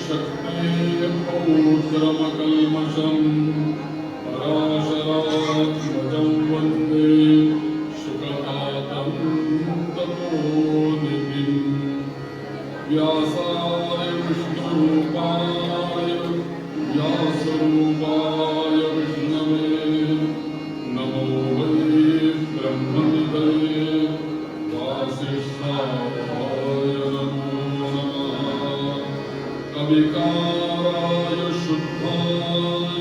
शक्ति पौत्रमकल्मषं पराशरात्मजं वन्दे शुकतातं तपोनिधिं व्यासाय विष्णुरूपाय व्यासरूपाय विष्णवे नमो वै ब्रह्मनिधये वासिष्ठाय नमो नमः कविकाराय शुद्धाय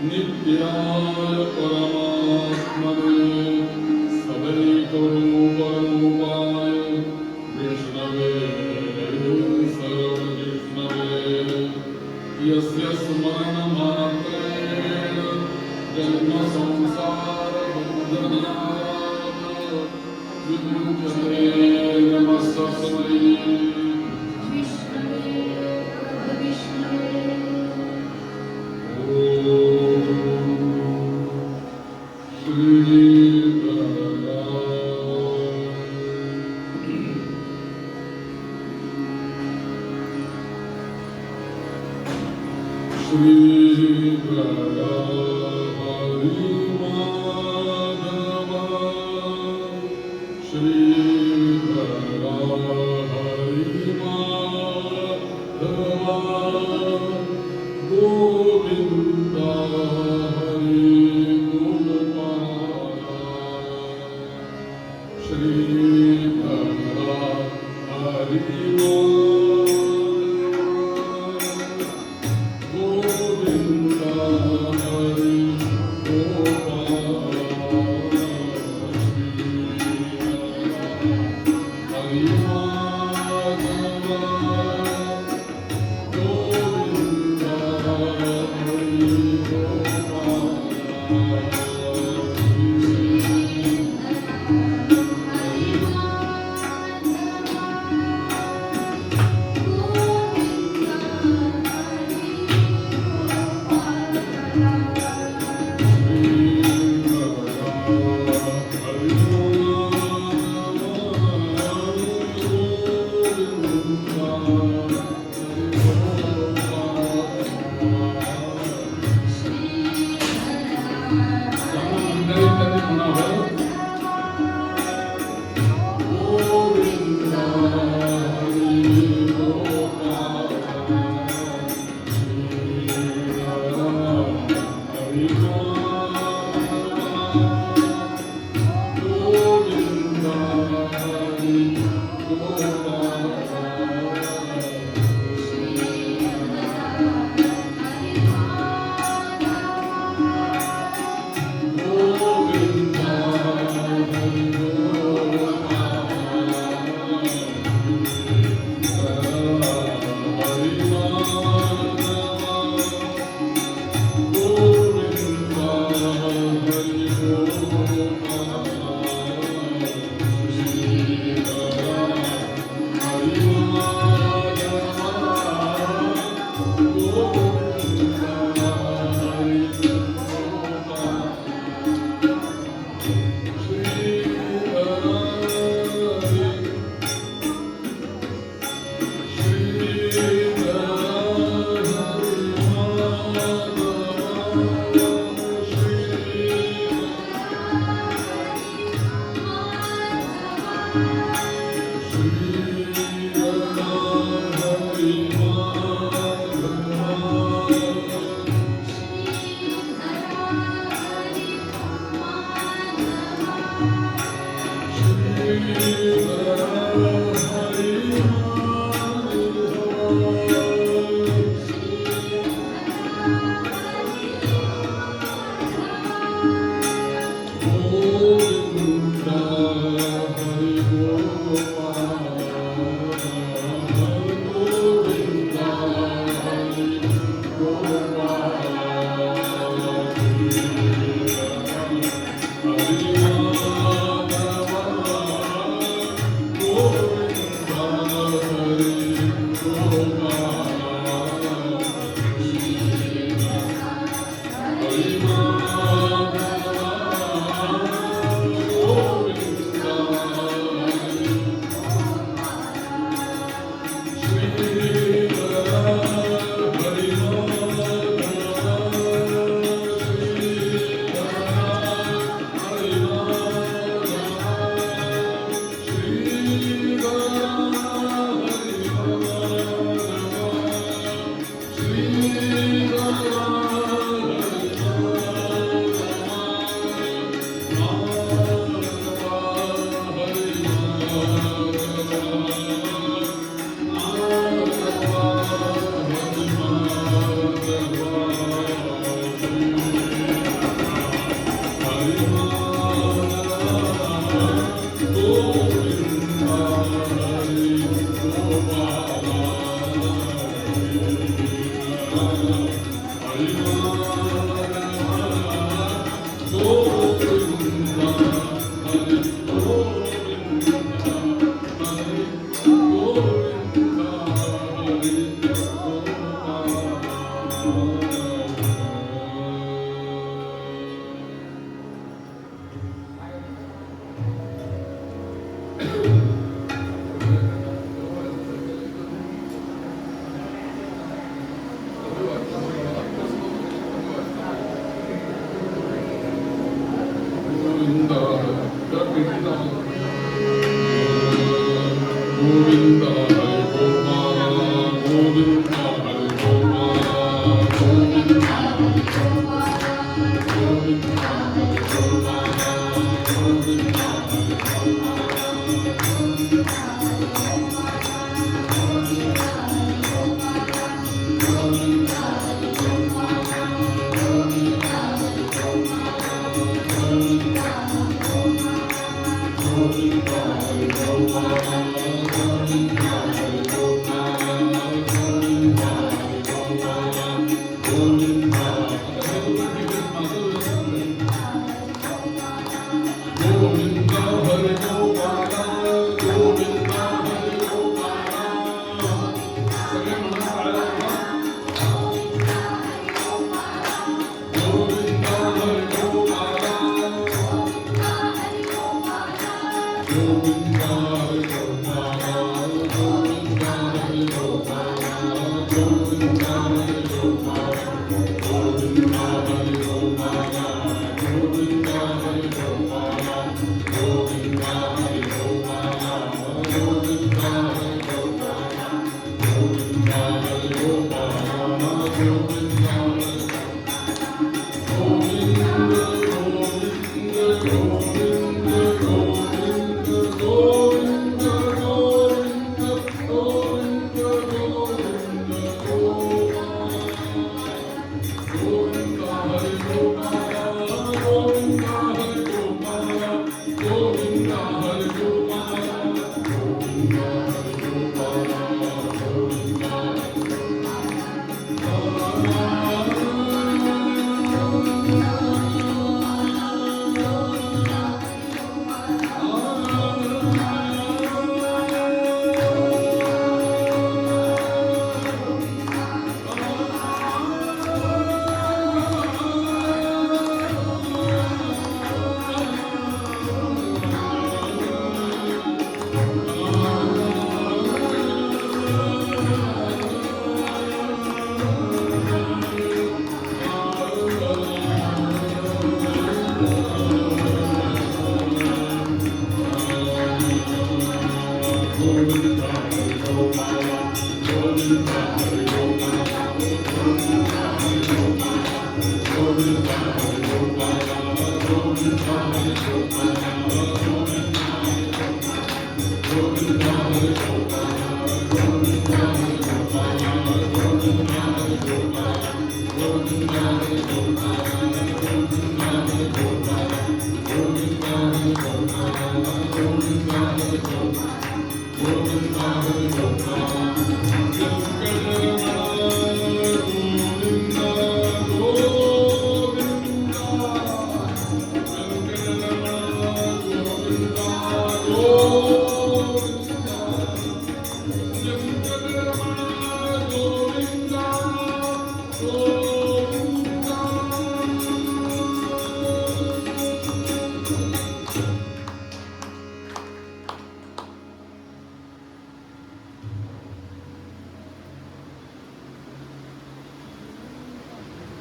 नित्याय परमात्मने सदैकरूपरूपाय विष्णवे सर्वजिष्णवे यस्य स्मरणमात्रेण जन्मसंसारबन्धनात् विमुच्यते नमस्तस्मै श्री हरि माधव श्री हरि माधव गोविंद हरि गोपाल श्री हरि गोविंद हरि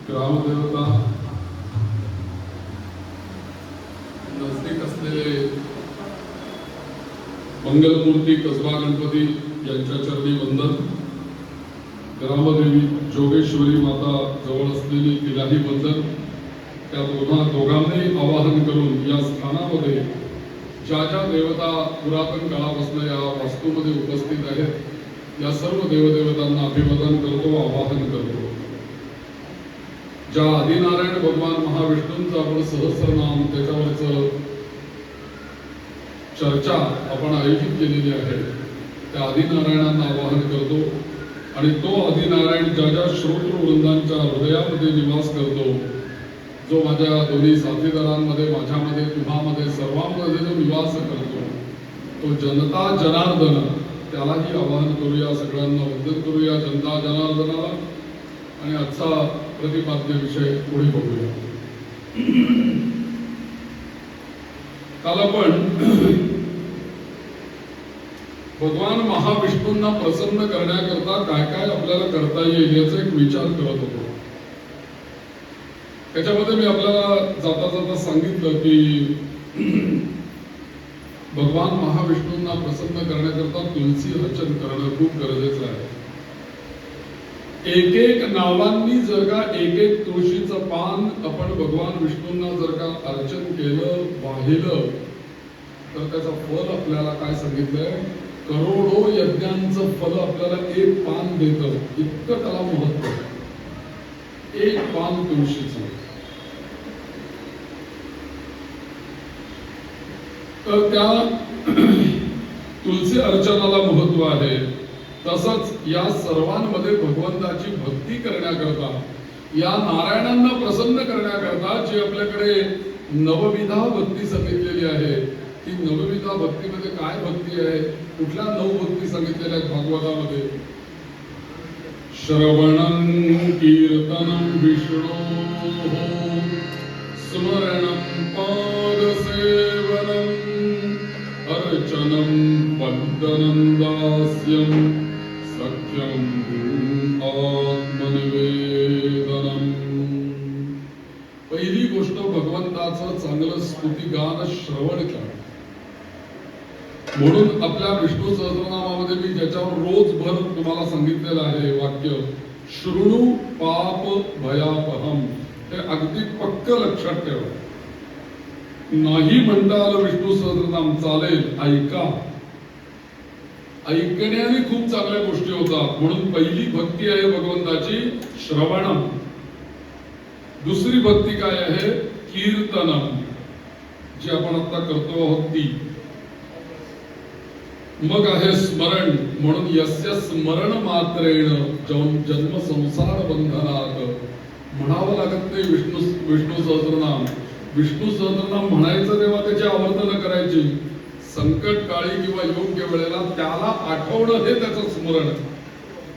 ग्रामदेवता नजदीक असलेले मंगलमूर्ती कसबा गणपती यांच्या चरणी वंदन, ग्रामदेवी जोगेश्वरी माता जवळ असलेली तिलाही वंदन. त्या दोघांनाही आवाहन करून या स्थानामध्ये ज्या ज्या देवता पुरातन काळापासून या वास्तूमध्ये उपस्थित आहेत या सर्व देवदेवतांना अभिवादन करतो, आवाहन करतो. ज्या आदिनारायण भगवान महाविष्णूंचं आपण सहस्रनाम त्याच्यावरच चर्चा आपण आयोजित केलेली आहे त्या आदिनारायणांना आवाहन करतो आणि तो आदिनारायण ज्या ज्या श्रोतृवृंदांच्या हृदयामध्ये निवास करतो, जो माझ्या दोन्ही साथीदारांमध्ये, माझ्यामध्ये, तुम्हामध्ये, सर्वांमध्ये जो निवास करतो तो जनता जनार्दन, त्यालाही आवाहन करूया, सगळ्यांना वंदन करूया जनता जनार्दनाला. आणि आजचा प्रतिपाद्य विषय पुढे बघूया. काल आपण भगवान महाविष्णूंना प्रसन्न करण्याकरता काय काय आपल्याला करता येईल याचा एक विचार करत होतो. त्याच्यामध्ये मी आपल्याला जाता जाता सांगितलं की भगवान महाविष्णूंना प्रसन्न करण्याकरता तुलसी रचन करणं खूप गरजेचं आहे. एक एक नावांनी जर का एक एक तुळशीचं पान आपण भगवान विष्णूंना जर का अर्चन केलं, वाहिलं, तर त्याचं फल आपल्याला काय सांगितलंय, करोडो यज्ञांचं फल आपल्याला एक पान देतं. इतकं त्याला महत्व आहे. एक पान तुळशीचं. तर त्या तुलसी अर्चनाला महत्व आहे. तसंच या सर्वांमध्ये भगवंताची भक्ती करण्याकरता, या नारायणांना प्रसन्न करण्याकरता जी आपल्याकडे नवविधा भक्ती सांगितलेली आहे, ती नवविधा भक्तीमध्ये काय भक्ती आहे, कुठल्या 9 भक्ती सांगितलेल्या आहेत भागवतामध्ये? श्रवणं कीर्तनं विष्णोः, स्मरणं पादसेवनं, अर्चनं वन्दनं दास्यं, सख्यं आत्मनिवेदनम्. पहिली गोष्ट भगवंताचं चांगलं स्तुतिगान श्रवण करा. म्हणून आपल्या विष्णू सहस्रनामामध्ये मी ज्याच्यावर रोजभर तुम्हाला सांगितलेलं आहे वाक्य, शृणु पाप भयापहम, हे अगदी पक्क लक्षात ठेवा. नाही म्हणता आलं विष्णू सहस्रनाम चालेल, ऐका. ऐकण्याने खूप चांगल्या गोष्टी होतात. म्हणून पहिली भक्ती आहे भगवंताची श्रवणम. दुसरी भक्ती काय आहे? कीर्तनम, जी आपण आता करतो आहोत ती. मग आहे स्मरण. म्हणून यस्य स्मरण मात्रेण जन्म संसार बंधनात. म्हणावं लागत नाही विष्णू सहस्रनाम. विष्णू सहस्रनाम म्हणायचं तेव्हा त्याची आवर्तन करायची. संकट काळी किंवा योग्य वेळेला त्याला आठवणं हे त्याचं स्मरण.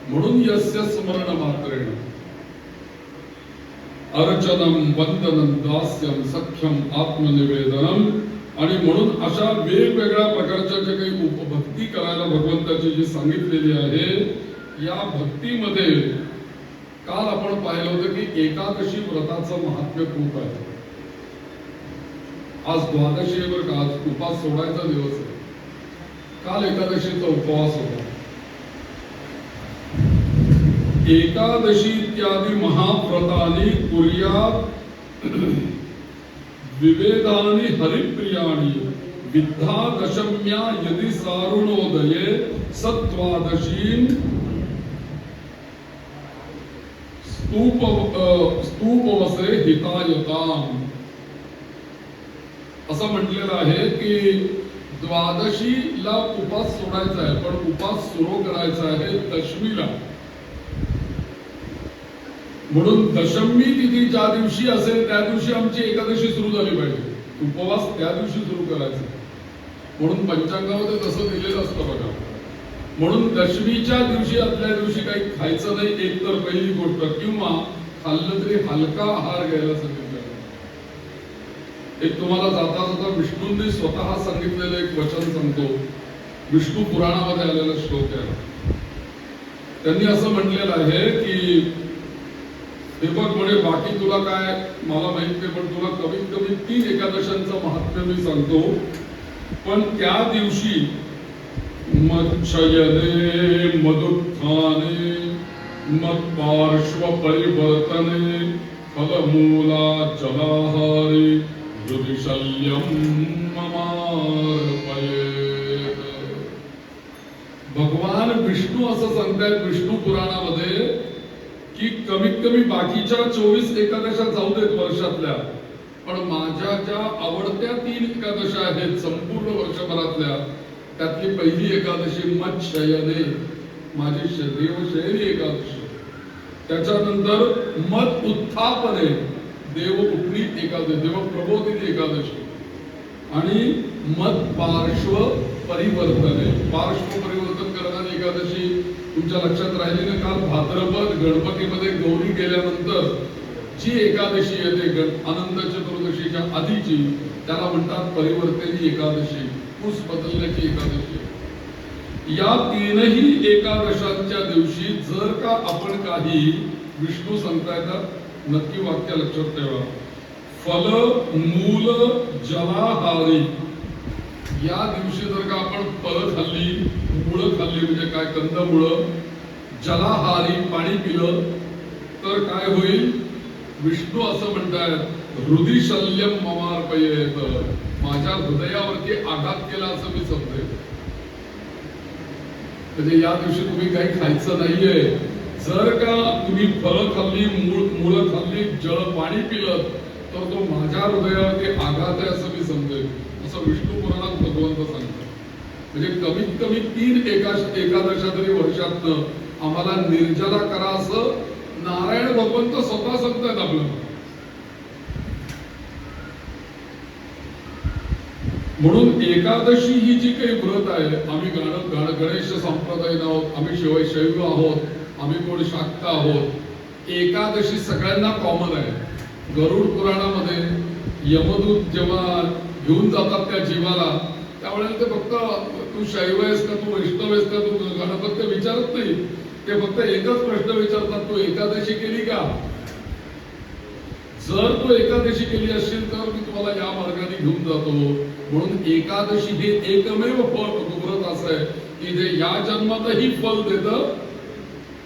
म्हणून यस्य स्मरण मात्रेण अर्चनम वंदनं दास्यम सख्यम आत्मनिवेदनम. आणि म्हणून अशा वेगवेगळ्या प्रकारच्या जे काही उपभक्ती करायला भगवंताची जी सांगितलेली आहे, या भक्तीमध्ये काल आपण पाहिलं होतं की एकादशी व्रताचं महात्म्य खूप आहे. आज द्वादशी आहे बरं का, आज उपास सोडायचा दिवस आहे. काल एकादशीचा उपवास होता. एकादशी इत्यादी महाव्रतानी कुर्यात विवेदानी हरिप्रियाणी विद्धा दशम्या यदि सारुणोदये सत्वादशीन स्तूपवसे हितायताम. असं म्हटलेलं आहे की द्वादशीला उपास सोडायचा आहे, पण उपास सुरू करायचा आहे दशमीला. म्हणून दशमी तिथी ज्या दिवशी असेल त्या दिवशी आमची एकादशी सुरू झाली पाहिजे. उपवास त्या दिवशी सुरू करायचा. म्हणून पंचांगामध्ये तसं दिलेलं असतं बघा. म्हणून दशमीच्या दिवशी आदल्या दिवशी काही खायचं नाही, एक तर पहिली गोष्ट, किंवा खाल्लं तरी हलका आहार घ्यायला सांगितलं. एक तुम्हाला जाता जाता विष्णूंनी स्वतः सांगितलेलं एक वचन सांगतो. विष्णू पुराणामध्ये आलेला श्लोक आहे. त्यांनी असं म्हटलेलं आहे की हे बघ म्हणे, बाकी तुला काय मला माहित नाही, पण तुला कमीत कमी 3 एकादशांचं महात्म्य मी सांगतो. पण त्या दिवशी मच्छयने मदुत्थाने मत्पार्श्व परिवर्तने फलमूला जलाहारे युधिशल्यम ममार्पयेत. भगवान विष्णू असं सांगतायत विष्णू पुराणामध्ये की कमीत कमी बाकीच्या 24 एकादशा जाऊ देत वर्षातल्या, पण माझ्या ज्या आवडत्या 3 एकादशा आहेत संपूर्ण वर्षभरातल्या, त्यातली पहिली एकादशी मच्छयने, माझी देवशयनी एकादशी. त्याच्यानंतर मत उत्थापने, देव उठणी एकादशी, देव प्रबोधिनी एकादशी. आणि मत पार्श्व परिवर्तने, पार्श्व परिवर्तन करणारी एकादशी तुमच्या लक्षात राहिली ना? काल भाद्रपद गणपतीमध्ये गौरी गेल्यानंतर जी एकादशी येते अनंत चतुर्दशीच्या आधीची, त्याला म्हणतात परिवर्तनी एकादशी, कुस बदलण्याची एकादशी. या 3ही एकादशांच्या दिवशी जर का आपण काही विष्णू सांगतायत नक्की वाक्य लक्षात ठेवा. फल मूल जलाहारी, या दिवशी जर का आपण फळ खाल्ली, मुळं खाल्ली, म्हणजे काय कंदमुळं, जलाहारी पाणी पिलं तर काय होईल? विष्णू असं म्हणतायत, हृदय शल्यम ममार्पयेत, माझ्या हृदयावरती आघात केला असं मी समजेल. म्हणजे या दिवशी तुम्ही काही खायचं नाहीये. जर का तुम्ही फळं खाल्ली, मुळं खाल्ली, जळ पाणी पिलं तर तो माझ्या हृदयावरती आघात आहे असं मी समजेल, असं विष्णू पुराणात भगवंत सांगतात. म्हणजे कमीत कमी 3 एकादशा तरी वर्षातनं आम्हाला निर्जला करा असं नारायण भगवंत स्वतः सांगतायत आपल्याला. म्हणून एकादशी ही जी काही व्रत आहे, आम्ही गणेश संप्रदाय आहोत, आम्ही शैव आहोत, आम्ही कोण शाक्त आहोत. एकादशी सगळ्यांना कॉमन आहे. गरुड पुराणामध्ये यमदूत जेव्हा घेऊन जातात त्या जीवाला, त्यावेळेला ते फक्त तू शैव आहेस का, तू वैष्णव आहेस का, तू गणपती विचारत नाही. ते फक्त एकच प्रश्न विचारतात, तू एकादशी केली का? जर तू एकादशी केली असेल तर मी तुम्हाला या मार्गाने घेऊन जातो. म्हणून एकादशी हे एकमेव व्रत असं आहे की जे या जन्मातही फल देतं,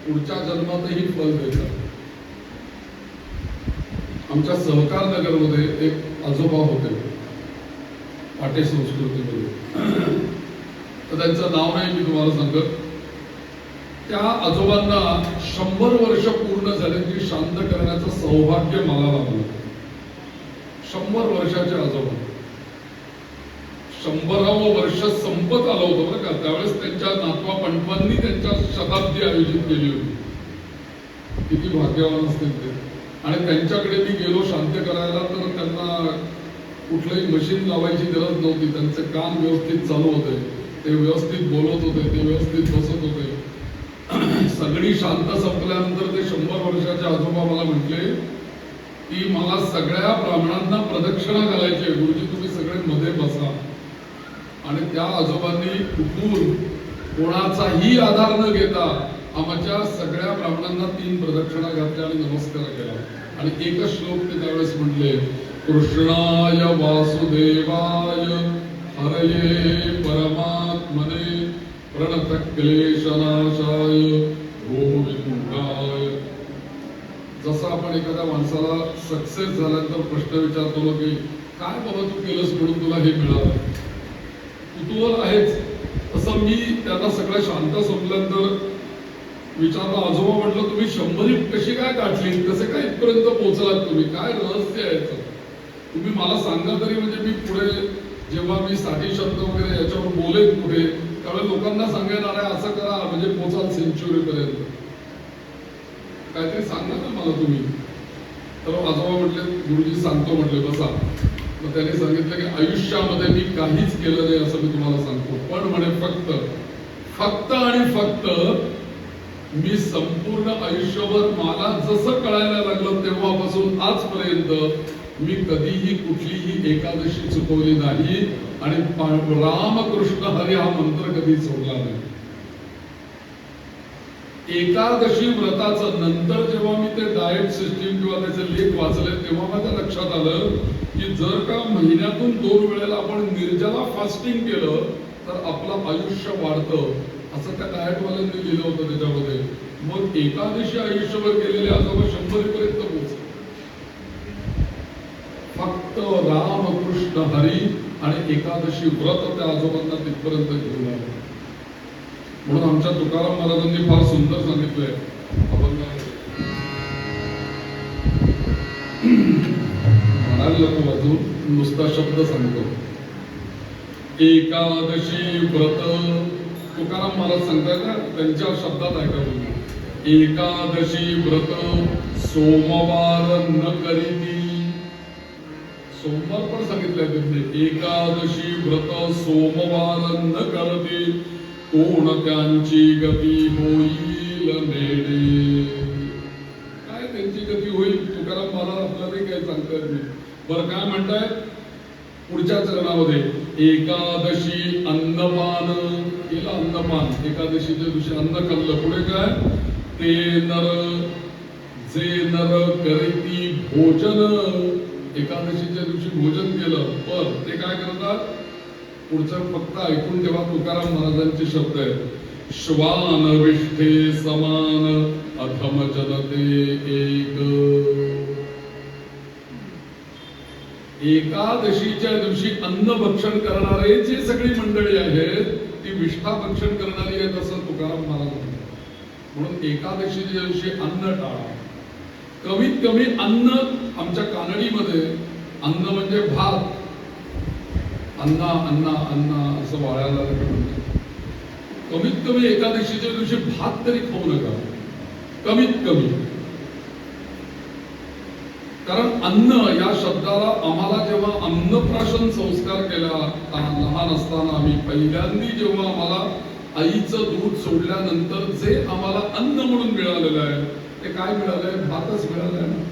पुढच्या जन्मातही फल देतं. आमच्या सहकार नगरमध्ये एक आजोबा होते पाटे संस्कृतीमध्ये, तर त्यांचं नाव नाही मी तुम्हाला सांगत. त्या आजोबांना 100 वर्ष पूर्ण झाल्याची शांत करण्याचं सौभाग्य मला लाभलं. 100 वर्षाचे आजोबा, 100वे वर्ष संपत आलं होतं बरं का. त्यावेळेस त्यांच्या नातवा पंटवांनी त्यांच्या शताब्दी आयोजित केली होती. किती भाग्यवान असतील ते. आणि त्यांच्याकडे मी गेलो शांत करायला, तर त्यांना कुठलंही मशीन लावायची गरज नव्हती. त्यांचे कान व्यवस्थित चालू होते, ते व्यवस्थित बोलत होते, ते व्यवस्थित बसत होते. सगळी शांत संपल्यानंतर ते 100 वर्षाचे आजोबा मला म्हटले की मला सगळ्या ब्राह्मणांना प्रदक्षिणा घालायची, गुरुजी तुम्ही सगळे मध्ये बसा. आणि त्या आजोबांनी कुठून कोणाचाही आधार न घेता आमच्या सगळ्या ब्राह्मणांना 3 प्रदक्षिणा घातल्या आणि नमस्कार केला. आणि एकच श्लोक ते त्यावेळेस म्हटले, कृष्णाय वासुदेवाय हरये परमात्मने प्रणत क्लेशनाशाय गोविंदाय. जसं आपण एखाद्या माणसाला सक्सेस झाल्यानंतर प्रश्न विचारतो की काय बाबा तू केलंस म्हणून तुला हे मिळालं, कुतूहल आहेच. तसं मी त्यांना सगळं शांत संपल्यानंतर विचारलं, आजोबा म्हटलं तुम्ही 100 कशी काय गाठली, कसे काय इथपर्यंत पोहोचलात तुम्ही, काय रहस्य आहे तुम्ही मला सांगा तरी. म्हणजे मी पुढे जेव्हा मी साठी शब्द वगैरे याच्यावर बोलेन पुढे, त्यावेळेस लोकांना सांगणार आहे असं करा म्हणजे पोचाल सेंच्युरी पर्यंत, काहीतरी सांगा ना मला तुम्ही. तर आजोबा म्हटले गुरुजी सांगतो म्हटले बसा. मग त्यांनी सांगितलं की आयुष्यामध्ये मी काहीच केलं नाही असं मी तुम्हाला सांगतो, पण म्हणे फक्त आणि फक्त मी संपूर्ण आयुष्यभर मला जसं कळायला लागलं तेव्हापासून आजपर्यंत मी कधीही कुठलीही एकादशी चुकवली नाही आणि रामकृष्ण हरी हा मंत्र कधी सोडला नाही. एकादशी व्रताचं नंतर जेव्हा मी ते डाएट सिस्टीम किंवा त्याचे लेख वाचले तेव्हा माझ्या लक्षात आलं की जर का महिन्यातून 2 वेळेला आपण निर्जला फास्टिंग केलं तर आपलं आयुष्य वाढतं असं त्या डाएटवाल्यांनी लिहिलं होतं त्याच्यामध्ये. मग एकादशी आयुष्यभर गेलेले आजोबा 100 पर्यंत पोहोचले. फक्त रामकृष्ण हरी आणि एकादशी व्रत त्या आजोबांना तिथपर्यंत घेऊन आले. म्हणून आमच्या तुकाराम महाराजांनी फार सुंदर सांगितलंय अभंगामध्ये, म्हणायला नको वाजून नुसता शब्द सांगतो. एकादशी व्रत तुकाराम महाराज सांगताय का, त्यांच्या शब्दात ऐका तुम्ही. एकादशी व्रत सोमवार न करीती, सोमवार पण सांगितलंय त्यांनी. एकादशी व्रत सोमवार न करती कोण त्यांची गती होईल नेडे. काय त्यांची गती होईल तुकाराम महाराज आपल्याला काय सांगतायत मी. बरं काय म्हणताय पुढच्या चरणामध्ये, एकादशी अन्नपान केलं, अन्नपान एकादशीच्या दिवशी अन्न खाल्लं. पुढे काय, ते नर जे नर करीती भोजन, एकादशीच्या दिवशी भोजन केलं पण ते काय करतात, पुढचं फक्त ऐकून ठेवा तुकाराम महाराजांचे शब्द आहेत. श्वान विष्ठे समान अधम जनते एक. एकादशीच्या दिवशी अन्न भक्षण करणारे जी सगळी मंडळी आहेत ती विष्ठा भक्षण करणारी आहेत असं तुकाराम महाराज म्हणतात. म्हणून एकादशीच्या दिवशी अन्न टाळा. कमीत कमी अन्न आमच्या कानडीमध्ये अन्न म्हणजे भात. अन्ना अन्ना अन्ना असं वाळायला म्हणतात. कमीत कमी एकादशीच्या दिवशी भात तरी खाऊ नका, कमीत कमी. कारण अन्न या शब्दाला आम्हाला जेव्हा अन्नप्राशन संस्कार केला लहान असताना आम्ही पहिल्यांदा जेव्हा आम्हाला आईचं दूध सोडल्यानंतर जे आम्हाला अन्न म्हणून मिळालेलं आहे ते काय मिळालंय? भातच मिळालंय ना.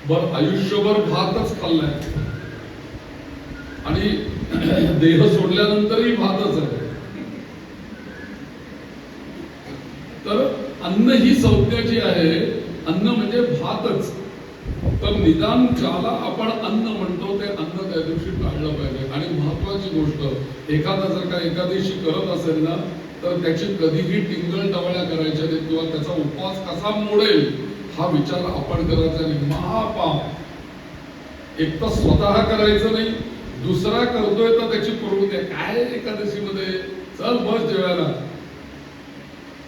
बर आयुष्यभर भातच खाल्लाय आणि देह सोडल्यानंतरही भातच आहे. तर अन्न ही संज्ञा जी आहे, अन्न म्हणजे भातच. तर निदान ज्याला आपण अन्न म्हणतो ते अन्न त्या दिवशी टाळलं पाहिजे. आणि महत्वाची गोष्ट, एखादा जर का एकादशी करत असेल ना तर त्याची कधीही टिंगल टवळ्या करायच्या नाहीत किंवा त्याचा उपवास कसा मोडेल हा विचार आपण करायचा नाही. महापाप. एक तर स्वतः करायचं नाही, दुसरा करतोय तर त्याची प्रवृत्ती काय एकादशीमध्ये चल बस जेवायला,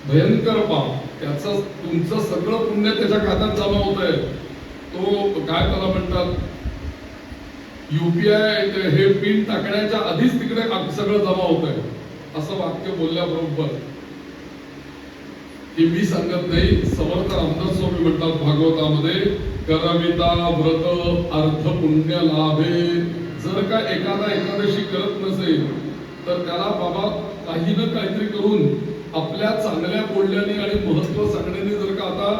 भयंकर पाप. त्याचं तुमचं सगळं पुण्य त्याच्या खात्यात जमा होत आहे. तो काय त्याला म्हणतात, युपीआय हे पिन टाकण्याच्या आधीच तिकडे सगळं जमा होत आहे असं वाक्य बोलल्याबरोबर. हे मी सांगत नाही, समर्थ रामदास स्वामी म्हणतात भागवतामध्ये, करविता व्रत अर्थ पुण्य लाभे. जर का एखादा एकादशी करत नसेल तर त्याला बाबा काही ना काहीतरी करून आपल्या चांगल्या बोलण्याने आणि महत्व सांगण्याने जर का आता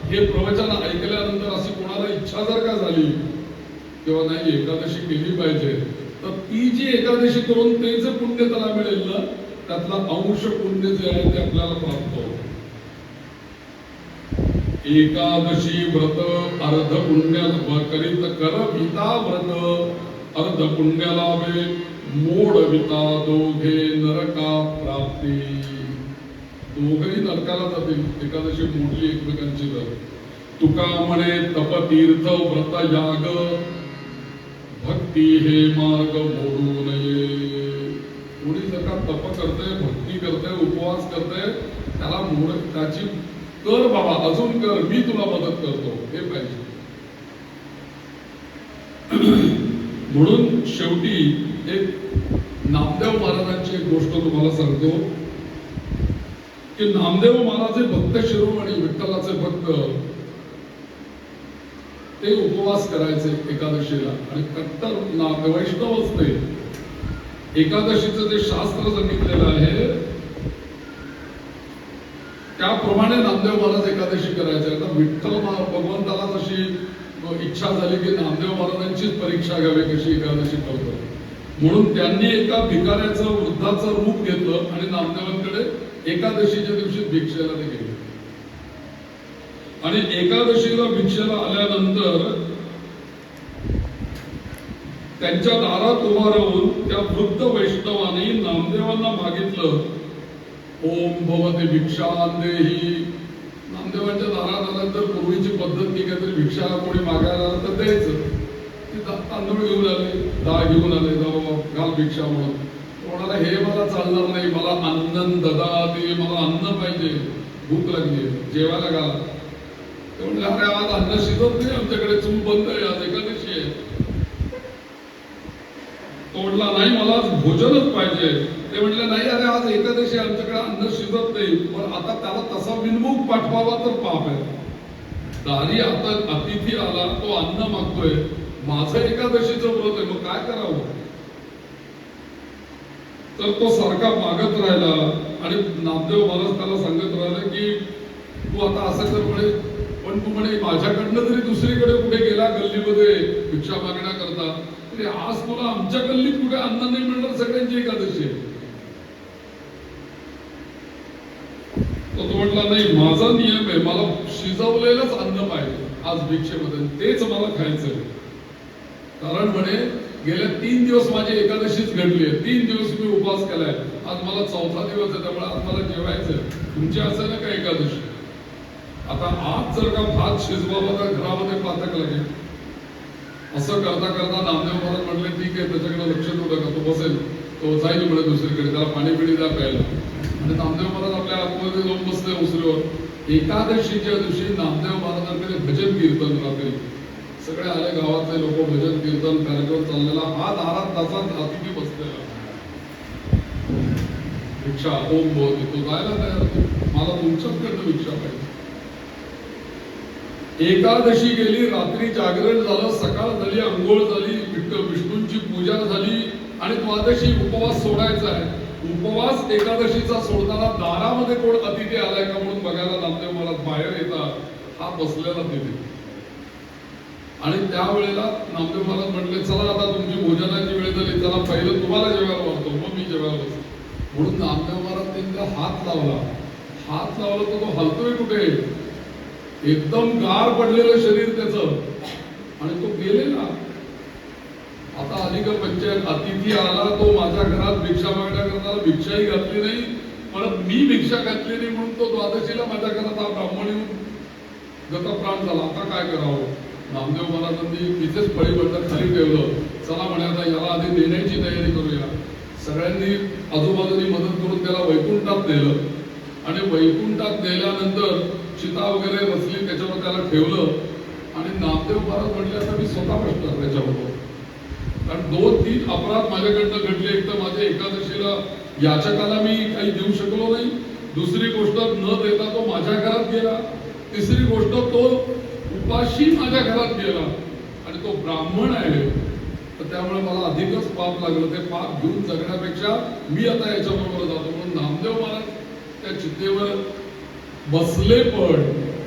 हे प्रवचन ऐकल्यानंतर अशी कोणाला इच्छा जर का झाली किंवा नाही एकादशी केली पाहिजे तर ती जी एकादशी करून ते जे पुण्य त्याला मिळेल ना त्यातला अंश पुण्य जे आहे ते आपल्याला प्राप्त होतं. एकादशी व्रत अर्ध पुण्य करीत कर विता व्रत अर्ध पुण्य लाभे मोड विता दोघे नरका प्राप्ती. दोघही नरकाला जातील एकादशी मोडली एकमेकांची तर. तुका म्हणे तप तीर्थ व्रत याग भक्ती हे मार्ग मोडू नये. कोणी जर का तप करते, भक्ती करते, उपवास करते त्याला मोड, त्याची कर बाबा, अजून कर, मी तुला मदत करतो हे पाहिजे. म्हणून शेवटी एक नामदेव महाराजांची एक गोष्ट तुम्हाला सांगतो की नामदेव महाराज हे भक्त शिरोमणी विठ्ठलाचे भक्त, ते उपवास करायचे एकादशीला आणि कट्टर वैष्णवच ते. एकादशीचं जे शास्त्र सांगितलेलं आहे त्याप्रमाणे नामदेव महाराज एकादशी करायचे. आता विठ्ठल भगवंताला जशी इच्छा झाली की नामदेव महाराजांचीच परीक्षा घ्यावी कशी एकादशी करतो, म्हणून त्यांनी एका भिकाऱ्याचं वृद्धाचं रूप घेतलं आणि नामदेवांकडे एकादशीच्या दिवशी भिक्षेला ते गेले. आणि एकादशीला भिक्षेला आल्यानंतर त्यांच्या दारात उभा राहून त्या वृद्ध वैष्णवाने नामदेवांना मागितलं, ओम भवते भिक्षां देही. नामदेवांच्या दारात आल्यानंतर पूर्वीची पद्धत की काहीतरी भिक्षा कोणी मागायला आलं तर द्यायचं. ते तांदूळ घेऊन आले, डाळ घेऊन आले, जाऊ घाल भिक्षा म्हणून. कोणाला हे मला चालणार नाही, मला अन्न ददाते, मला अन्न पाहिजे, भूक लागली, जेवायला घाला. ते म्हणले अरे आज अन्न शिजत नाही आमच्याकडे, चूल बंद आहे, आज एकादशी आहे. तो म्हटला नाही मला आज भोजनच पाहिजे. ते म्हटले नाही अरे आज एकादशी आमच्याकडे अन्न शिजत नाही. पण आता त्याला तसा विनमुख पाठवावा तर पाप आहे. दारी आता अतिथी आला, तो अन्न मागतोय, माझं एकादशीचं व्रत आहे, मग काय करावं. तर तो सारखा मागत राहिला आणि नामदेव महाराज त्याला सांगत राहिले की तू आता असं कर म्हणे, पण तू म्हणे माझ्याकडनं जरी दुसरीकडे कुठे गेला गल्लीमध्ये भिक्षा मागण्याकरता तरी आज तुला आमच्या गल्लीत कुठे अन्न नाही मिळणार, सगळ्यांची एकादशी आहे. तो म्हटला नाही माझा नियम आहे, मला शिजवलेलंच अन्न पाहिजे आज भिक्षेमध्ये, तेच मला खायचंय. कारण म्हणे गेल्या 3 दिवस माझी एकादशीच घडली आहे. 3 दिवस मी उपवास केलाय. आज मला 4था दिवस आहे, त्यामुळे आज मला जेवायचं. तुमची असं ना का एकादशी? आता आज जर का भात शिजवावा तर घरामध्ये पातक लागेल. असं करता करता नामदेव महाराज म्हटले ठीक आहे, त्याच्याकडे लक्ष देऊ नका, तो बसेल, तो जाईल म्हणे दुसरीकडे, त्याला पाणी पिणी द्या प्यायला. आणि नामदेव महाराज आपल्या आतमध्ये जाऊन बसले उसरीवर. एकादशीच्या दिवशी नामदेव महाराजांकडे भजन कीर्तन रात्री सगळे आले, गावातले लोक भजन कीर्तन कार्यक्रम चाललेला. हा दारात तासात अतिथी बसलेला. भिक्षा ओम भवती, तो जायला तयार, मला तुमच्याकडनं भिक्षा पाहिजे. एकादशी गेली, रात्री जागरण झालं, सकाळ झाली, अंघोळ झाली, विष्णूंची पूजा झाली आणि द्वादशी उपवास सोडायचा आहे. उपवास एकादशीचा सोडताना दारामध्ये कोण अतिथी आलाय का म्हणून बघायला नामदेव महाराज बाहेर येतात. हा बसलेला तिथे. आणि त्यावेळेला नामदेव महाराज म्हटले चला आता तुमची भोजनाची वेळ झाली, चला पहिलं तुम्हाला जेवायला वाटतो, मग मी जेवायला बसतो. म्हणून नामदेव महाराज त्यांना हात लावला. हात लावला तर तो हलतोय कुठे? एकदम गार पडलेलं शरीर त्याचं, आणि तो गेलेला. आता आली का पंचायत, अतिथी आला, तो माझ्या घरात भिक्षा मागण्याकरता भिक्षाही घातली नाही, परत मी भिक्षा घातली नाही, म्हणून तो द्वादशीला माझ्या घरात हा ब्राह्मण येऊन गतप्राण झाला. आता काय करावं? नामदेव महाराजांनी तिथेच फळीबंड खाली ठेवलं. चला म्हणे आता याला आधी नेण्याची तयारी करूया. सगळ्यांनी आजूबाजूनी मदत करून त्याला वैकुंठात नेलं. आणि वैकुंठात नेल्यानंतर चिता वगैरे रचली, त्याच्यावर त्याला ठेवलं. आणि नामदेव महाराज म्हटले आता मी स्वतः बसणार त्याच्याबरोबर, कारण 2-3 अपराध माझ्याकडनं घडले. एक तर माझ्या एकादशीला याचकाला मी काही देऊ शकलो नाही, दुसरी गोष्ट न देता तो माझ्या घरात गेला, तिसरी गोष्ट तो उपाशी माझ्या घरात गेला, आणि तो ब्राह्मण आहे. तर त्यामुळे मला अधिकच पाप लागलं. ते पाप घेऊन जगण्यापेक्षा मी आता याच्याबरोबर जातो. म्हणून नामदेव महाराज त्या चितेवर बसले, पण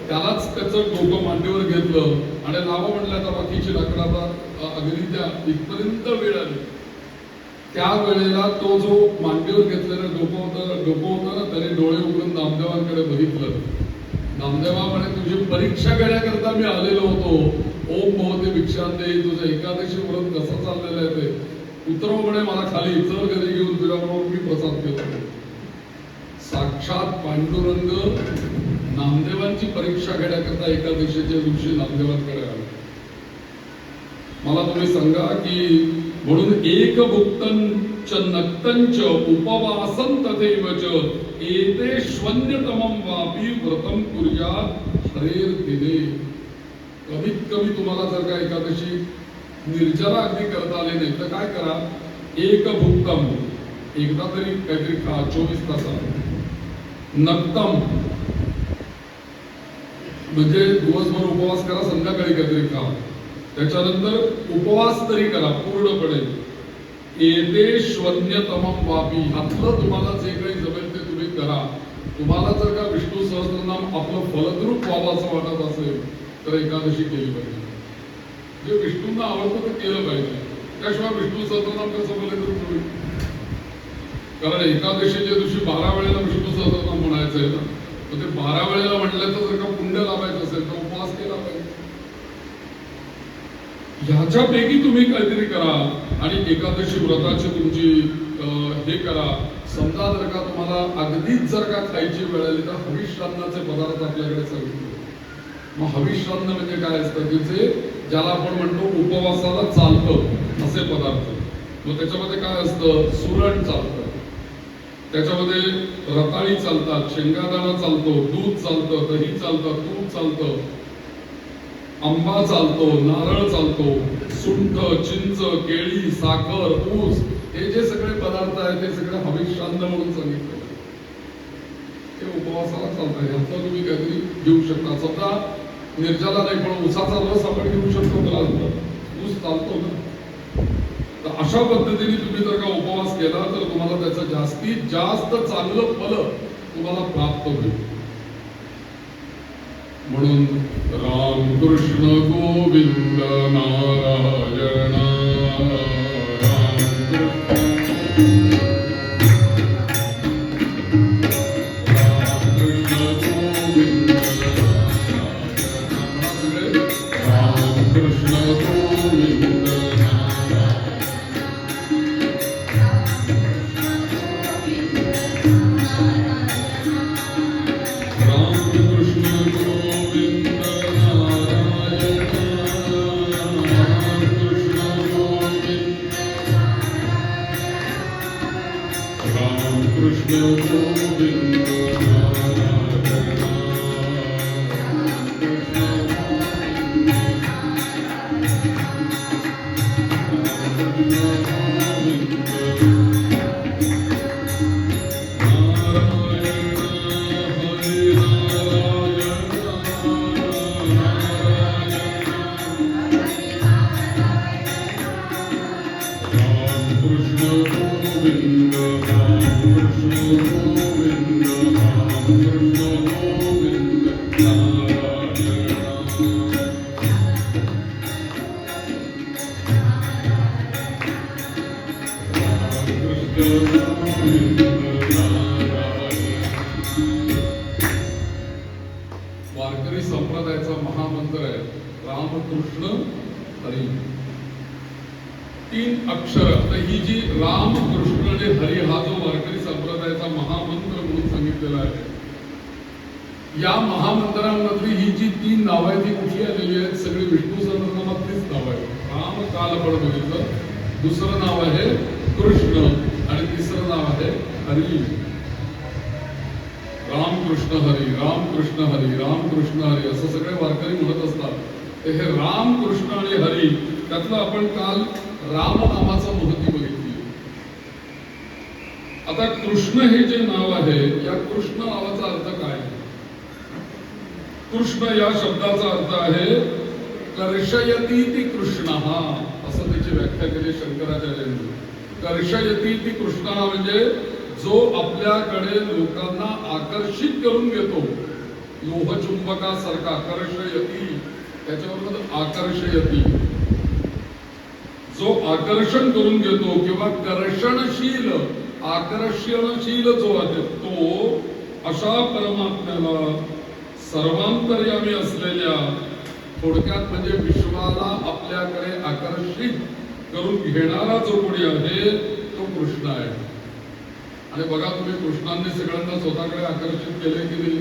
त्यालाच त्याचं डोकं मांडीवर घेतलं आणि लावा म्हणलं आता बाकीची लाकडं आता अगदी त्या इथपर्यंत वेळ आली. त्या वेळेला तो जो मांडीवर घेतलेलं डोकं होतं ना, त्याने डोळे उघडून नामदेवांकडे बघितलं. नामदेवा म्हणे तुझी परीक्षा घेण्याकरता मी आलेलो होतो. ओम भवते भिक्षांते, तुझं एकादशी व्रत कसं चाललेलं आहे ते उतरव म्हणे मला खाली, चल घरी घेऊन तुझ्याबरोबर मी प्रसाद घेतो. साक्षात पांडुरंग नामदेवांची परीक्षा घेण्याकरता एकादशीच्या दिवशी नामदेवांकडे आला. मला तुम्ही सांगा की म्हणून एक भुक्तंच नक्तंच उपवासं तथैवच एते श्वन्यतमं वापी व्रतं कुर्यात् हरेर दिने. कमीत कमी तुम्हाला जर का एकादशी निर्जला अगदी करता आले नाही तर काय करा, एक भुक्तम, एकदा तरी काहीतरी खा 24 तासात. नक्तम म्हणजे दिवसभर उपवास करा, संध्याकाळी काहीतरी खा. त्याच्यानंतर उपवास तरी करा पूर्णपणे. एते श्वन्यतमं वापी, आपलं तुम्हाला जे काही जमेल ते तुम्ही करा. तुम्हाला जर का विष्णू सहस्त्रनाम आपलं फलद्रूप व्हावं असं वाटत असेल तर एकादशी केली पाहिजे. जे विष्णूंना आवडतं ते केलं पाहिजे. त्याशिवाय विष्णू सहस्त्रनाम कसं फलद्रूप होईल? कारण एकादशीच्या दिवशी 12 वेळेला विष्णू सहस्त्रनाम म्हणायचं आहे ना, तर ते 12 वेळेला म्हटलं तर जर का पुण्य लाभायचं असेल तर उपवास केला पाहिजे. ह्याच्यापैकी तुम्ही काहीतरी करा आणि एकादशी व्रताची तुमची हे करा. समजा जर का तुम्हाला अगदीच जर का खायची वेळ आली तर हविष्यान्नाचे पदार्थ आपल्याकडे सांगितले. मग हविष्यान्न म्हणजे काय असतं की जे ज्याला आपण म्हणतो उपवासाला चालतं असे पदार्थ. मग त्याच्यामध्ये काय असतं, सुरण चालतं, त्याच्यामध्ये रताळी चालतात, शेंगादाणा चालतो, दूध चालतं, दही चालतं, तूप चालतं, आंबा चालतो, नारळ चालतो, सुंठ, चिंच, केळी, साखर, ऊस, हे जे सगळे पदार्थ आहेत ते सगळे हविष्यान्न म्हणून सांगितले. ते उपवासाला चालतात. ह्याचं तुम्ही काहीतरी घेऊ शकता. समजा निर्जला नाही पण ऊसाचा रस आपण घेऊ शकतो, ऊस चालतो ना. तर अशा पद्धतीने तुम्ही जर का उपवास केला तर तुम्हाला त्याचं जास्तीत जास्त चांगलं फल तुम्हाला प्राप्त होईल. म्हणून रामकृष्ण गोविंद नारायण रामकृष्ण गोविंद वारकरी संप्रदायाचा महामंत्र आहे रामकृष्ण हरी. 3 अक्षर. तर ही जी राम कृष्ण आणि हरी हा जो वारकरी संप्रदायाचा महामंत्र म्हणून सांगितलेला आहे, या महामंत्रांमधली ही जी 3 नावं आहेत ती कुठली आलेली आहेत? सगळी विष्णू सहस्रनामातलीच नाव आहे. राम काल आपण बघितलं, दुसरं नाव आहे कृष्ण आणि तिसरं नाव आहे हरी. रामकृष्ण हरी, रामकृष्ण हरी, रामकृष्ण हरी असं सगळे वारकरी म्हणत असतात. हे रामकृष्ण आणि हरी त्यातलं आपण काल राम नामाचं महत्त्व बघितली. आता कृष्ण हे जे नाव आहे, या कृष्ण नावाचा अर्थ काय? कृष्ण या शब्दाचा अर्थ आहे कर्षयतीति कृष्णः, असं त्याची व्याख्या केली शंकराचार्यांनी. कर्षयतीति कृष्णः म्हणजे जो आपल्याकडे लोकांना आकर्षित करून घेतो, लोहचुंबकासारखा. कर्षयती त्याच्यावर आकर्षयती, जो आकर्षण करून घेतो किंवा कर्षणशील आकर्षणशील जो आहे तो, अशा परमात्म्याला सर्वांतर्यामी असलेल्या, थोडक्यात म्हणजे विश्वाला आपल्याकडे आकर्षित करून घेणारा जो कोणी आहे तो कृष्ण आहे. आणि बघा तुम्ही, कृष्णांनी सगळ्यांना स्वतःकडे आकर्षित केले की नाही?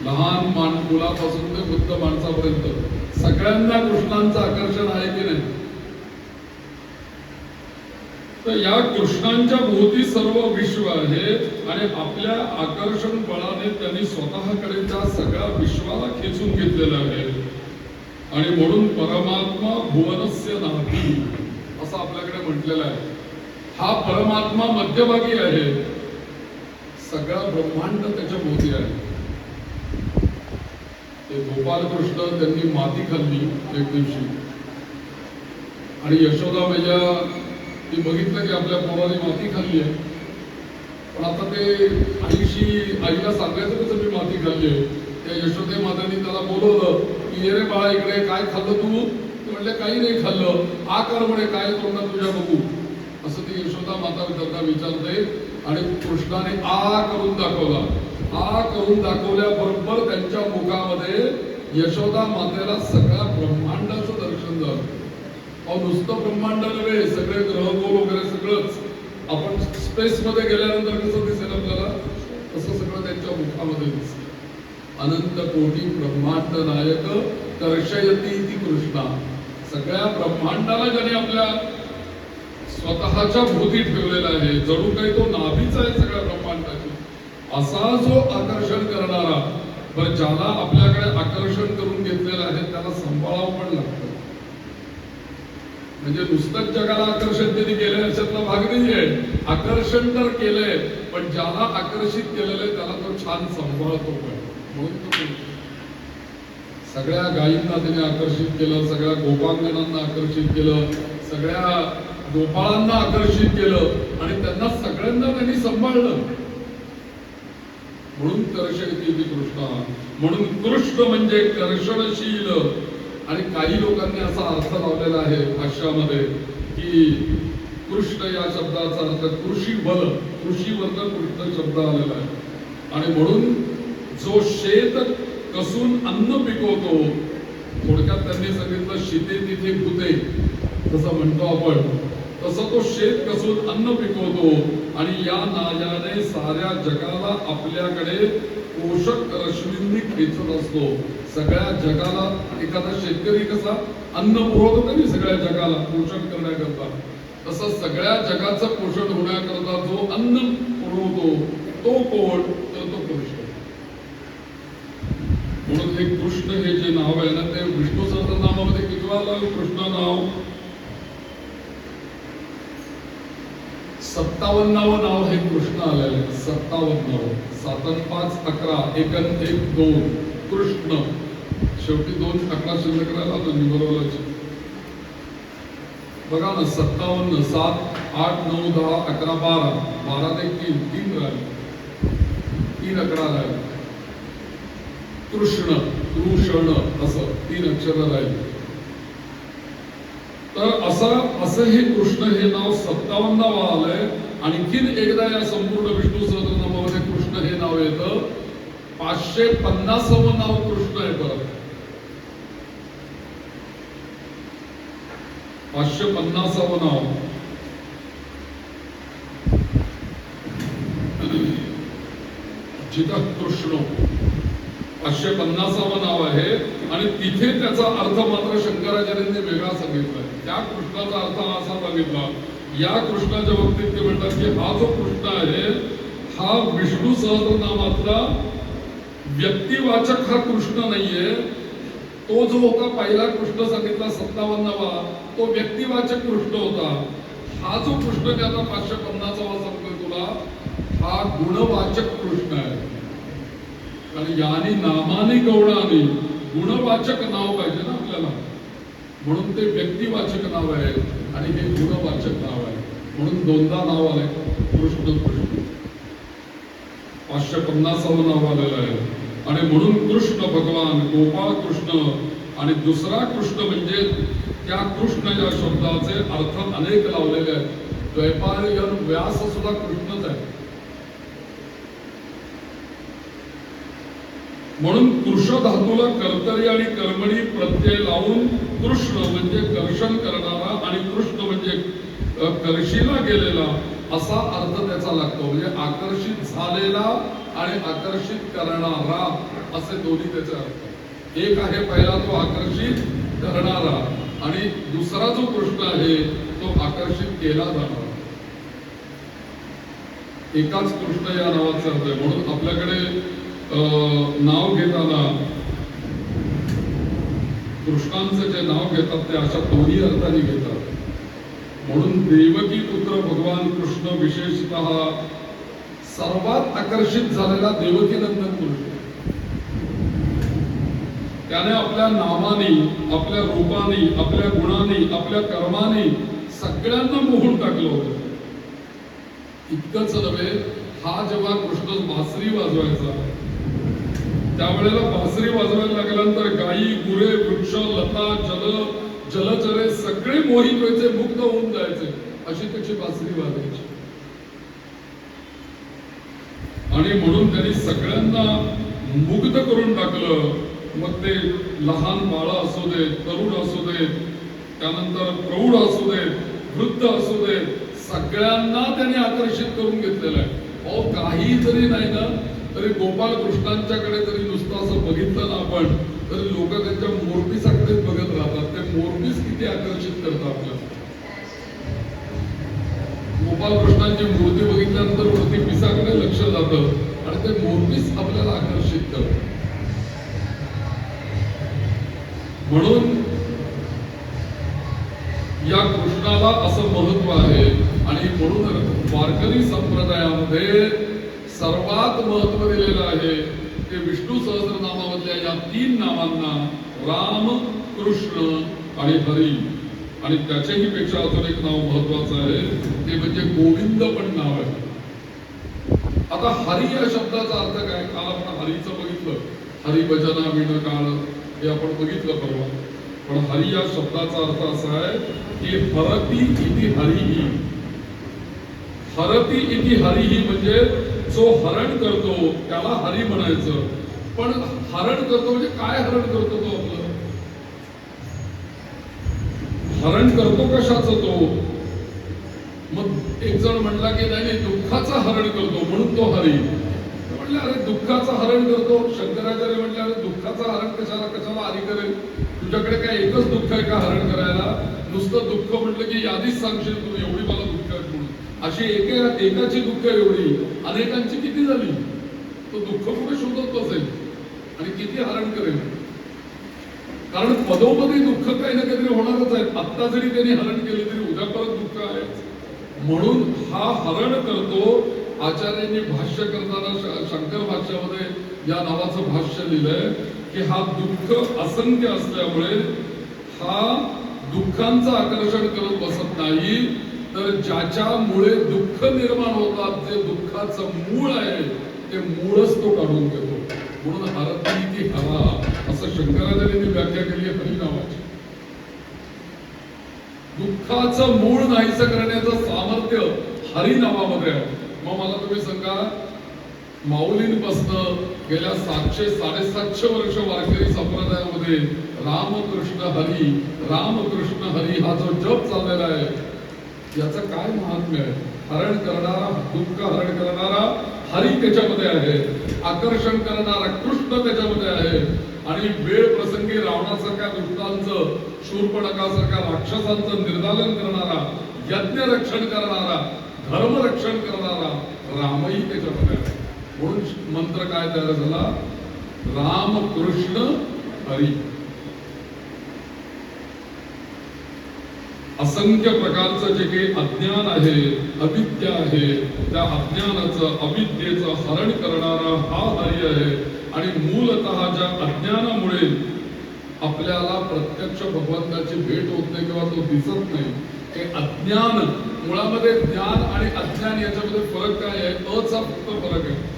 लहान मुलापासून ते वृद्ध माणसापर्यंत सगळ्यांना कृष्णांचं आकर्षण आहे की नाही? तर या कृष्णांच्या भोवती सर्व विश्व आहे आणि आपल्या आकर्षण बळाने त्यांनी स्वतःकडे त्या सगळ्या विश्वाला खेचून घेतलेलं आहे. आणि म्हणून परमात्मा भुवनस्य नाभी असं आपल्याकडे म्हटलेलं आहे. हा परमात्मा मध्यभागी आहे, सगळा ब्रह्मांड त्याच्या भोवती आहे. ते गोपालकृष्ण त्यांनी माती खाल्ली एक दिवशी आणि यशोदा मैया ती बघितलं की आपल्या पोराने माती खाल्ली आहे. पण आता ते आईला सांगायचं कसं मी माती खाल्ली आहे? त्या यशोदे मातांनी त्याला बोलवलं की ये रे बाळा इकडे, काय खाल्लं तू? ते म्हणले काही नाही खाल्लं. आ कर म्हणे, काय तोंडात तुझ्या बघू. असं ती यशोदा माता त्यांना विचारते आणि कृष्णाने आ करून दाखवला. आ करून दाखवल्याबरोबर त्यांच्या मुखामध्ये यशोदा मातेला सगळ्या ब्रह्मांडाचं दर्शन झालं. नुसतं ब्रह्मांड नव्हे, सगळे ग्रहगोल वगैरे सगळंच. आपण स्पेस मध्ये गेल्यानंतर कसं दिसेल आपल्याला, तसं सगळं त्यांच्या मुखामध्ये दिसतं. अनंत कोटी ब्रह्मांड नायक कर्षयती ती कृष्णा. सगळ्या ब्रह्मांडाला ज्याने आपल्या स्वतःच्या भोवती ठेवलेला आहे, जणू काही तो नाभीच आहे सगळ्या ब्रह्मांडाची. असा जो आकर्षण करणारा, बरं ज्याला आपल्याकडे आकर्षण करून घेतलेलं आहे त्याला सांभाळावं पण लागतं. म्हणजे नुसतंच जगाला आकर्षण त्यांनी केलंय अशातला भाग नाहीये. आकर्षण तर केलंय, पण ज्याला आकर्षित केलेलं आहे त्याला तो छान सांभाळतो पण. म्हणून तो सगळ्या गायींना त्याने आकर्षित केलं, सगळ्या गोपांगणांना आकर्षित केलं, सगळ्या गोपाळांना आकर्षित केलं आणि त्यांना सगळ्यांना त्यांनी सांभाळलं. म्हणून कर्षयती कृष्ण. म्हणून कृष्ण म्हणजे कर्षणशील. आणि काही लोकांनी असा अर्थ लावलेला आहे भाष्यामध्ये की कृष्ण या शब्दाचा अर्थ कृषी बल, कृषीवरनं कृष्ण शब्द आलेला आहे. आणि म्हणून जो शेत कसून अन्न पिकवतो, थोडक्यात त्यांनी सांगितलं शिते तिथे भूते जसं म्हणतो आपण, तसं तो शेत कसून अन्न पिकवतो आणि या नायाने साऱ्या जगाला आपल्याकडे पोषक रश्मींनी खेचत असतो. सगळ्या जगाला एखादा शेतकरी कसा अन्न पुरवतो तरी सगळ्या जगाला पोषण करण्याकरता, तसं सगळ्या जगाचं पोषण होण्याकरता जो अन्न पुरवतो तो कोण? तर तो कृष्ण. म्हणून हे कृष्ण हे जे नाव आहे ना, ते विष्णू सहस्रनामामध्ये किती वेळा कृष्ण नाव? 57व नाव हे कृष्ण आलेलं आहे. 57. 7 आणि 5 11, 1 आणि 1 2 कृष्ण. शेवटी 2 11 शिल्लक राहिला तर निवडवलाच. बघा ना, 57, 7, 8, 9, 10, 11, 12, 12 ते 3 राहिले, 3 11 राहिले. कृष्ण, कृष्ण असं 3 अक्षर राहिले. तर असं हे कृष्ण हे नाव 57व आलंय. आणखीन एकदा या संपूर्ण विष्णू सहस्रनामामध्ये कृष्ण हे नाव येतं 550वं नाव कृष्ण आहे. परत 550वं नाव जिथं कृष्ण 550वं नाव आहे आणि तिथे त्याचा अर्थ मात्र शंकराचार्यांनी वेगळा सांगितला. त्या कृष्णाचा अर्थ असा सांगितला. या कृष्णाच्या बाबतीत ते म्हणतात की हा जो कृष्ण आहे हा विष्णू सहस्रनामातला व्यक्तिवाचक हा कृष्ण नाहीये. तो जो होता पहिला कृष्ण सांगितला 57वा तो व्यक्तिवाचक कृष्ण होता. हा जो कृष्ण त्याचा 550वा सांगतोय तुला हा गुणवाचक कृष्ण आहे. कारण याने नामाने गौणाने गुणवाचक नाव पाहिजे ना आपल्याला, म्हणून ते व्यक्तिवाचक नाव आहे आणि हे गुणवाचक नाव आहे. म्हणून दोनदा नाव आलंय कृष्ण कृष्ण. 550वं नाव आलेलं आहे. आणि म्हणून कृष्ण भगवान गोपाळ कृष्ण आणि दुसरा कृष्ण म्हणजे त्या कृष्ण या शब्दाचे अर्थ अनेक लावलेले आहेत. द्वैपायन व्यास सुद्धा कृष्णच आहे. म्हणून कृष धातूला कर्तरी आणि कर्मणी प्रत्यय लावून कृष्ण म्हणजे कर्षण करणारा आणि कृष्ण म्हणजे कर्षीला गेलेला असा अर्थ त्याचा लागतो. म्हणजे आकर्षित झालेला आणि आकर्षित करणारा असे दोन्ही त्याचे अर्थ. एक आहे पहिला तो आकर्षित करणारा आणि दुसरा जो कृष्ण आहे तो आकर्षित केला जाणारा. एकाच कृष्ण या नावाचा अर्थ आहे. म्हणून आपल्याकडे नाव घेताना कृष्णांचं जे नाव घेतात ते अशा दोन्ही अर्थाने घेतात. म्हणून देवकी पुत्र भगवान कृष्ण विशेषतः सर्वात आकर्षित झालेला देवकी नंदन कृष्ण. त्याने आपल्या नावाने आपल्या रूपाने आपल्या गुणाने आपल्या कर्माने सगळ्यांना मोहून टाकलं होतं. इतकंच नव्हे हा जेव्हा कृष्ण बासरी वाजवायचा त्यावेळेला बासरी वाजवायला लागल्यानंतर गायी गुरे वृक्ष लता जलचरे सगळे मोहित व्हायचे मुग्ध होऊन जायचे अशी त्याची बासरी वाजवायची. आणि म्हणून त्यांनी सगळ्यांना मुग्ध करून टाकलं. मग ते लहान बाळ असू दे तरुण असू दे त्यानंतर प्रौढ असू दे वृद्ध असू दे सगळ्यांना त्यांनी आकर्षित करून घेतलेलं आहे. अहो काही जरी नाही ना तरी गोपाल कृष्णांच्याकडे जरी नुसतं असं बघितलं ना आपण तरी लोक त्यांच्या मोरपिसाकडेच बघत राहतात. ते मोरपीस किती आकर्षित करतात आपल्याला. गोपाल कृष्णांची मूर्ती बघितल्यानंतर मूर्ती पिसाकडे लक्ष जातं आणि ते मोरपीस आपल्याला आकर्षित करतात. म्हणून या कृष्णाला असं महत्व आहे. आणि म्हणून वारकरी संप्रदायामध्ये सर्वात महत्व दिलेलं आहे ते विष्णू सहस्रनामामधल्या या 3 नावांना राम कृष्ण आणि हरी. आणि त्याच्याही पेक्षा अजून एक नाव महत्वाचं आहे ते म्हणजे गोविंद पण नाव आहे. आता हरी या शब्दाचा अर्थ काय? काल आपण हरीचं बघितलं. हरिभजना विण काळ हे आपण बघितलं परवा. पण हरी या शब्दाचा अर्थ असा आहे की हरती इति हरिही. हरती इति हरिही म्हणजे जो हरण करतो त्याला हरी म्हणायचं. पण हरण करतो म्हणजे काय हरण करतो तो? आपलं हरण करतो कशाचं तो? मग एक जण म्हणला की नाही दुःखाचं हरण करतो म्हणून तो हरी. म्हणलं अरे दुःखाचं हरण करतो. शंकराचार्य म्हणले अरे दुःखाचं हरण कशाला हरी करेल? तुझ्याकडे काय एकच दुःख आहे का हरण करायला? नुसतं दुःख म्हटलं की यादीच सांगशील तू एवढी मला दुःख आहे म्हणून. अशी एकाची दुःख एवढी अनेकांची किती झाली? तो दुःख कुठे शोधत बसेल आणि किती हरण करेल? कारण पदोपदी दुःख काही ना काहीतरी होणारच आहे. आत्ता जरी त्यांनी हरण केले तरी उद्या परत दुःख आहे. म्हणून हा हरण करतो. आचार्यांनी भाष्य करताना शंकर भाष्यामध्ये या नावाचं भाष्य लिहिलंय की हा दुःख असंख्य असल्यामुळे हा दुःखांचं आकर्षण करत बसत नाही तर ज्याच्यामुळे दुःख निर्माण होतात जे दुःखाचं मूळ आहे ते मूळच तो काढून घेतो. म्हणून हरती की हरा असं शंकराचार्यांनी व्याख्या केली आहे हरी नावाची. दुःखाचं मूळ नाहीसं करण्याचं सामर्थ्य हरी नावामध्ये आहे. मग मला तुम्ही सांगा माऊलींपासनं गेल्या 700-750 वर्ष वारकरी संप्रदायामध्ये रामकृष्ण हरी हा जो जप चाललेला आहे, याचं काय महात्म्य आहे? हरण करणारा, दुःख हरण करणारा हरी त्याच्यामध्ये आहे, आकर्षण करणारा कृष्ण त्याच्यामध्ये आहे, आणि वेळ प्रसंगी रावणासारख्या दुष्टांचं, शूर्पणखासारख्या राक्षसांचं निर्दालन करणारा, यज्ञ रक्षण करणारा, धर्म रक्षण करणारा रामही त्याच्यामध्ये आहे. म्हणून मंत्र काय तयार झाला? राम कृष्ण हरी. असंख्य प्रकारचं जे काही अज्ञान आहे, अविद्या आहे, त्या अज्ञानाचं, अविद्येचं हरण करणारा हा हरी आहे. आणि मूलतः ज्या अज्ञानामुळे आपल्याला प्रत्यक्ष भगवंताची भेट होत नाही किंवा तो दिसत नाही, हे अज्ञान, मुळामध्ये ज्ञान आणि अज्ञान याच्यामध्ये फरक काय आहे? अचा फक्त फरक आहे.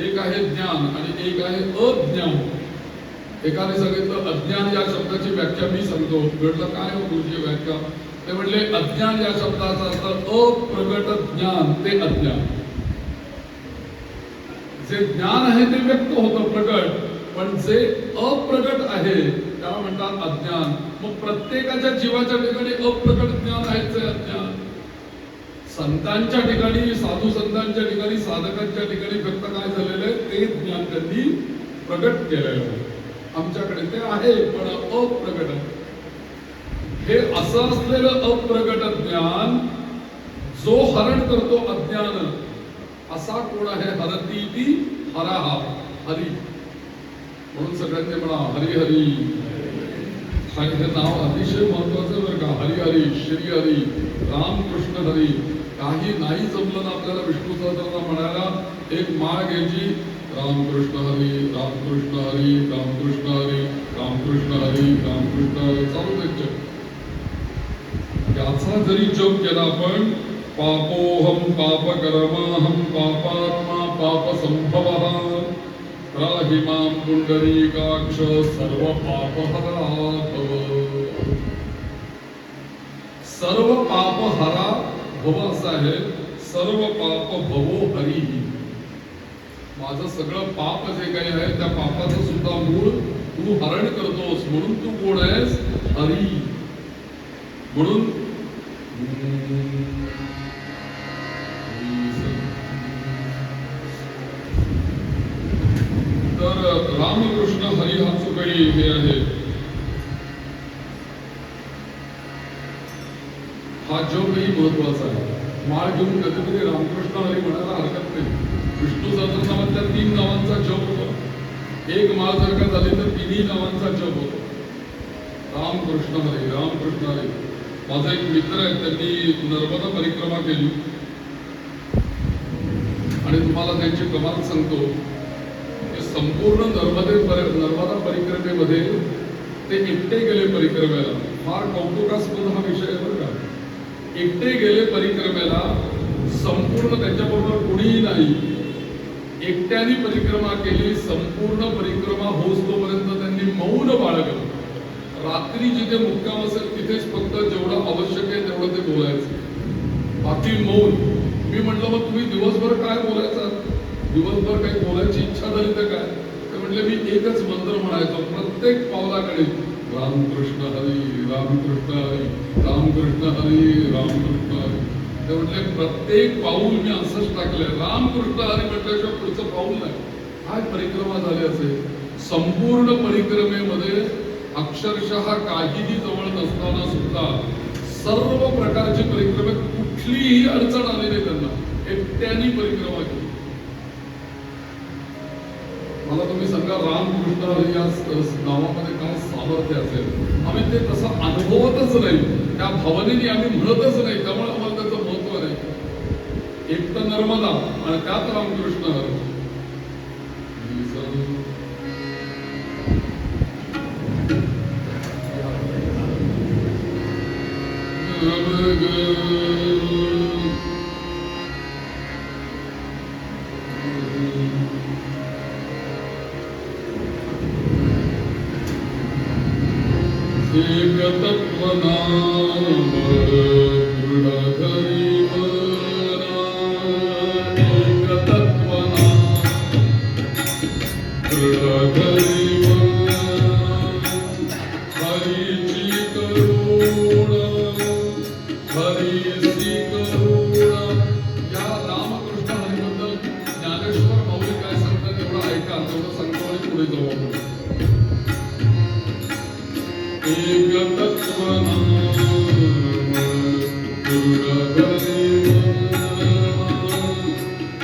एक आहे ज्ञान आणि एक आहे अज्ञान. एकाने सांगितलं अज्ञान या शब्दाची व्याख्या मी सांगतो. म्हटलं काय हो गुरुजी व्याख्या? ते म्हणले अज्ञान या शब्दाचा अर्थ अप्रगट ज्ञान, ते अज्ञान. जे ज्ञान आहे ते व्यक्त होतं प्रगट, पण जे अप्रगट आहे त्याला म्हणतात अज्ञान. मग प्रत्येकाच्या जीवाच्या ठिकाणी अप्रगट ज्ञान आहे ते अज्ञान. संतांच्या ठिकाणी, साधू संतांच्या ठिकाणी, साधकांच्या ठिकाणी फक्त काय झालेलं आहे? ते ज्ञान त्यांनी प्रगट केलेलं आहे. आमच्याकडे ते आहे पण अप्रगट आहे. हे असं असलेलं अप्रगट ज्ञान जो हरण करतो अज्ञान, असा कोण आहे? हरती ती हराहा, हरी. म्हणून सगळ्यांनी म्हणा हरी हरी. हे नाव अतिशय महत्वाचं बरं का. हरी हरी, श्री हरी, रामकृष्ण हरी. काही नाही जमलं ना आपल्याला विष्णू सहस्रनाम म्हणायला, एक माळ घ्यायची, रामकृष्ण हरी, रामकृष्ण हरी, रामकृष्ण हरी, रामकृष्ण हरी, रामकृष्ण हरी, चालू द्यायचं. याचा जरी जप केला आपण, पापोहम पापकर्माहम पापात्मा पापसंभवः त्राहि मां पुंडरीकाक्ष सर्व पापहरा भव. सर्व पापहरा भव असं आहे. सर्व पाप भवो हरी. माझं सगळं पाप जे काही आहे त्या पापाचं सुद्धा मूळ तू हरण करतोस, म्हणून तू कोण आहेस? हरी. म्हणून तर रामकृष्ण हरी हा जो काही हे आहे, हा जपही महत्वाचा आहे. माळ घेऊन कधीतरी रामकृष्ण हरी म्हणायला हरकत नाही. विष्णू सहस्रनामातल्या 3 नावांचा जप होतो. एक माळ जर का झाली तर 3ही नावांचा जप होतो. रामकृष्ण हरी, रामकृष्ण हरी. माझा एक मित्र आहे, त्यांनी नर्मदा परिक्रमा केली आणि तुम्हाला त्यांची कमाल सांगतो की संपूर्ण नर्मदा परिक्रमेमध्ये ते एकटे गेले परिक्रमेला. फार कौतुकास्पद हा विषय आहे बरं का. एकटे गेले परिक्रमेला, संपूर्ण त्यांच्याबरोबर कुणीही नाही, एकट्याने परिक्रमा केली. संपूर्ण परिक्रमा होस्तोपर्यंत त्यांनी मौन बाळगलं. रात्री जिथे मुक्काम असेल तिथेच फक्त जेवढं आवश्यक आहे तेवढं ते बोलायचं, बाकी मौन. मी म्हटलं मग तुम्ही दिवसभर काय बोलायचं? दिवसभर काही बोलायची इच्छा झाली तर काय? ते म्हटले मी एकच मंत्र म्हणायचो प्रत्येक पावलाकडे, रामकृष्ण हरी, रामकृष्ण हरी, रामकृष्ण हरी, रामकृष्ण हरी. ते म्हटले प्रत्येक पाऊल मी असंच टाकलंय, रामकृष्ण हरी म्हटल्याशिवाय पुढचं पाऊल नाही. काय परिक्रमा झाली असेल. संपूर्ण परिक्रमेमध्ये अक्षरशः काहीही जवळ नसताना सुद्धा सर्व प्रकारची परिक्रमेत कुठलीही अडचण आली नाही त्यांना. एकट्याने परिक्रमा केली. मला तुम्ही सांगा रामकृष्ण हरी या नावामध्ये काय सामर्थ्य असेल. आम्ही ते तसं अनुभवतच नाही, त्या भावनेने आम्ही म्हणतच नाही, त्यामुळे आम्हाला त्याचं महत्व नाही. एक तर नर्मदा आणि त्यात रामकृष्ण हरी. एक तत्वनाम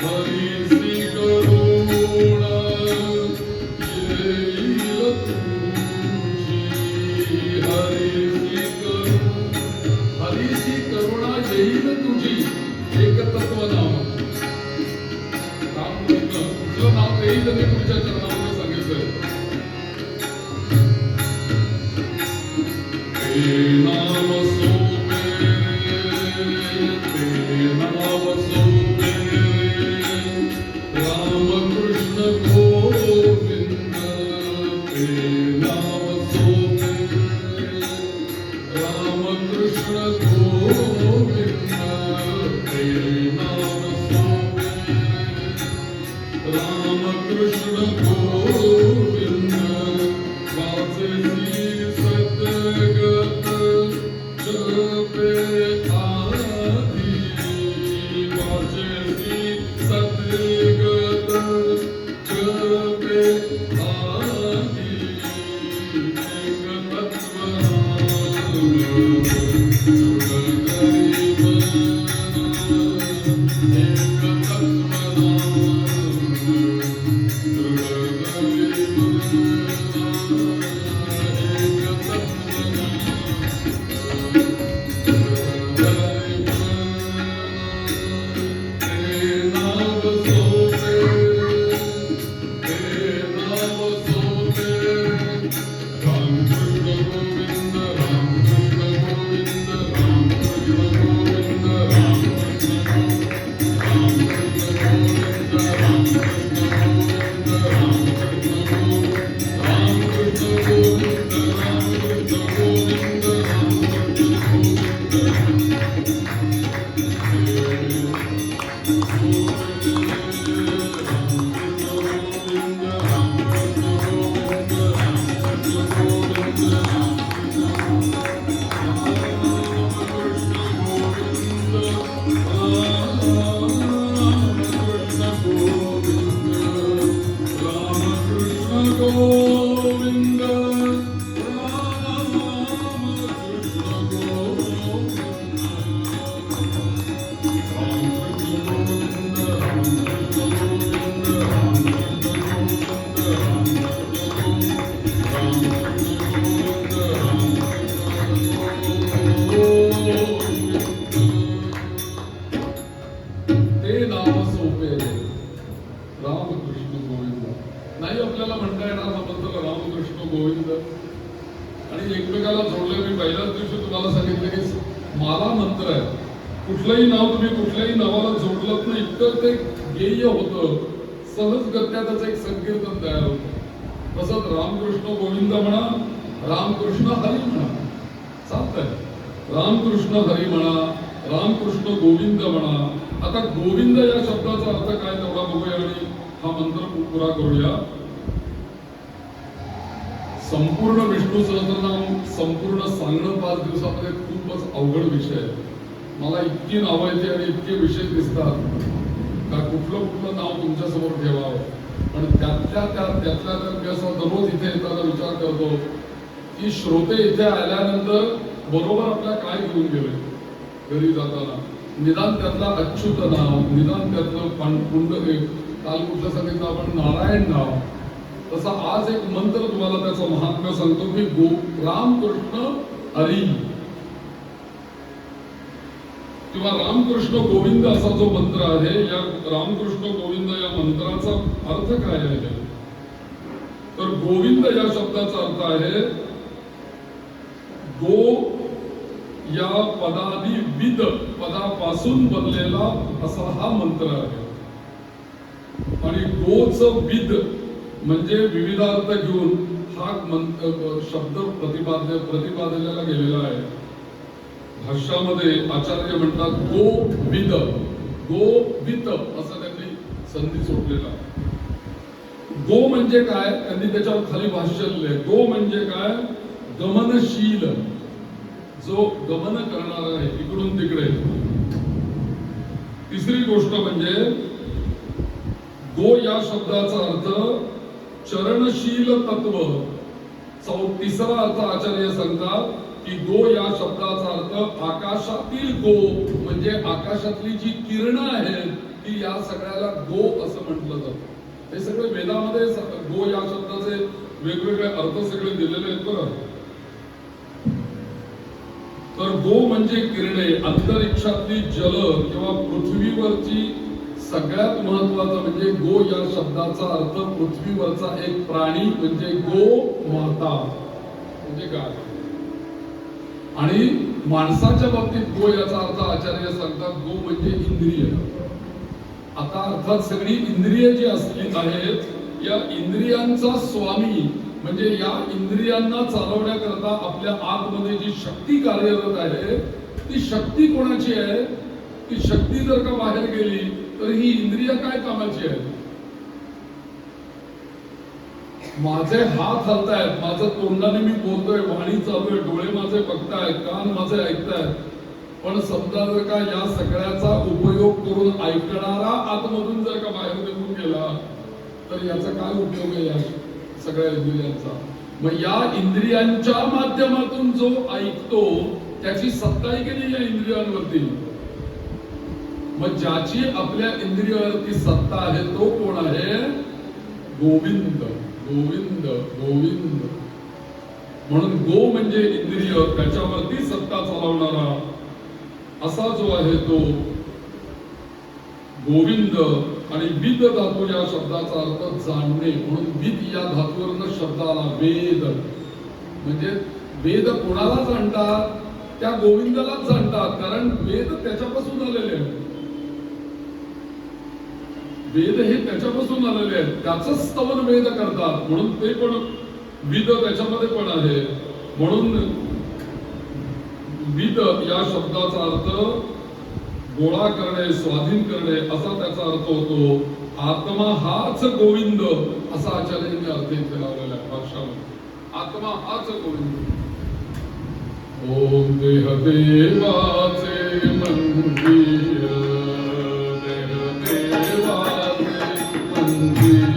हरिसी करुणा येईल तुझी हरिसी करुणा येईल तुझी एक तत्वनाम रामकृष्ण तुझं नाव तेही त्यांनी पुढच्या चरणामध्ये सांगितलंय नाम सोमे नाम सोमे राम कृष्ण गोविंद नाम सोमे राम कृष्ण गोविंद नाम सोमे राम कृष्ण गोविंद वाचे सतगत जपे आधी वाचे सतगत जपे आधी एक नाही आपल्याला म्हणता येणार हा मंत्र रामकृष्ण गोविंद आणि एकमेकाला जोडले. मी पहिल्याच दिवशी तुम्हाला सांगितलं की माला मंत्र आहे. कुठलंही नाव तुम्ही कुठल्याही नावाला जोडलं नाही इतकं ते गेय होतं, सहजगत्या त्याचं एक संकीर्तन तयार होतं. तसंच रामकृष्ण गोविंद म्हणा, रामकृष्ण हरी म्हणा, चालतंय. रामकृष्ण हरी म्हणा, रामकृष्ण गोविंद म्हणा. आता गोविंद या शब्दाचा अर्थ काय तेवढा बघूया आणि हा मंत्र पुरा करूया. संपूर्ण विष्णू सहस्रनाम संपूर्ण सांगणं 5 दिवसामध्ये खूपच अवघड विषय आहे. मला इतकी नावं येते आणि इतके विषय दिसतात का कुठलं नाव तुमच्या समोर ठेवावं. पण त्यातल्या मी असं दररोज इथे येताना विचार करतो की श्रोते इथे आल्यानंतर बरोबर आपल्या काय घेऊन गेले घरी जाताना. निदान त्यातला अच्युत नाव, निदान त्यातलं पुंडलिक, काल कुठलं सांगितलं आपण नारायण नाव. तसा आज एक मंत्र तुम्हाला त्याचं महात्म्य सांगतो की रामकृष्ण हरी किंवा रामकृष्ण गोविंद असा जो मंत्र आहे, या रामकृष्ण गोविंद या मंत्राचा अर्थ काय आहे तर गोविंद या शब्दाचा अर्थ आहे गो या पदानी विद पदापासून बनलेला असा हा मंत्र आहे. आणि गोचं विद म्हणजे विविधार्थ घेऊन हा शब्द प्रतिपादलेला गेलेला आहे. भाष्यामध्ये आचार्य म्हणतात गो विद, गो वित असं त्यांनी संधी सोडलेला. गो म्हणजे काय त्यांनी त्याच्यावर खाली भाष्य लिहिले. गो म्हणजे काय गमनशील, जो गमन करणार आहे इकडून तिकडे. तिसरी गोष्ट म्हणजे गो या शब्दाचा अर्थ चरणशील तत्व तिसरा अर्थ आचार्य सांगतात की गो या शब्दाचा अर्थ आकाशातील गो, म्हणजे आकाशातली जी किरणं आहेत ती या सगळ्याला गो असं म्हटलं जातं. हे सगळे वेदामध्ये गो या शब्दाचे वेगवेगळे अर्थ सगळे दिलेले आहेत बरं. तर गो म्हणजे किरणे, अंतरिक्षातली जल किंवा पृथ्वीवरची सगळ्यात महत्वाचा म्हणजे गो या शब्दाचा अर्थ पृथ्वीवरचा एक प्राणी म्हणजे गो माता म्हणजे गाय. आणि माणसाच्या बाबतीत गो याचा अर्थ आचार्य सांगतात गो म्हणजे इंद्रिय. आता अर्थात सगळी इंद्रिय जी असली आहेत या इंद्रियांचा स्वामी म्हणजे या इंद्रियांना चालवण्याकरता आपल्या आतमध्ये जी शक्ती कार्यरत आहे ती शक्ती कोणाची आहे? ती शक्ती जर का बाहेर गेली तर ही इंद्रिय काय कामाची आहे? माझे हात हलतायत, माझं तोंडाने मी बोलतोय, वाणी चालू आहे, डोळे माझे बघतायत, कान माझे ऐकतायत, पण समजा जर का या सगळ्याचा उपयोग करून ऐकणारा आतमधून जर का बाहेर निघून गेला तर याचा काय उपयोग आहे या सगळ्या इंद्रियांचा? मग या इंद्रियांच्या माध्यमातून जो ऐकतो त्याची सत्ता आहे की नाही या इंद्रियांवरती? मग ज्याची आपल्या इंद्रियावरती सत्ता आहे तो कोण आहे? गोविंद. गोविंद गोविंद म्हणून गो म्हणजे इंद्रिय, त्याच्यावरती सत्ता चालवणारा असा जो आहे तो गोविंद. आणि विद धातू या शब्दाचा अर्थ जाणणे, म्हणून विद या धातूवरनं शब्द आला वेद. म्हणजे वेद कोणाला जाणतात? त्या गोविंदालाच जाणतात, कारण वेद त्याच्यापासून आलेले आहेत. वेद हे त्याच्यापासून आलेले आहेत, त्याच स्तवन वेद करतात, म्हणून ते पण विद त्याच्यामध्ये पण आहे. म्हणून विद या शब्दाचा अर्थ गोळा करणे, स्वाधीन करणे असा त्याचा अर्थ होतो. आत्मा हाच गोविंद असा आचार्यांनी अर्थ इथे लावलेला आहे भाषामध्ये. आत्मा हाच गोविंद. ओम देह देवाचे मंदिर, देह देवाचे मंदिर,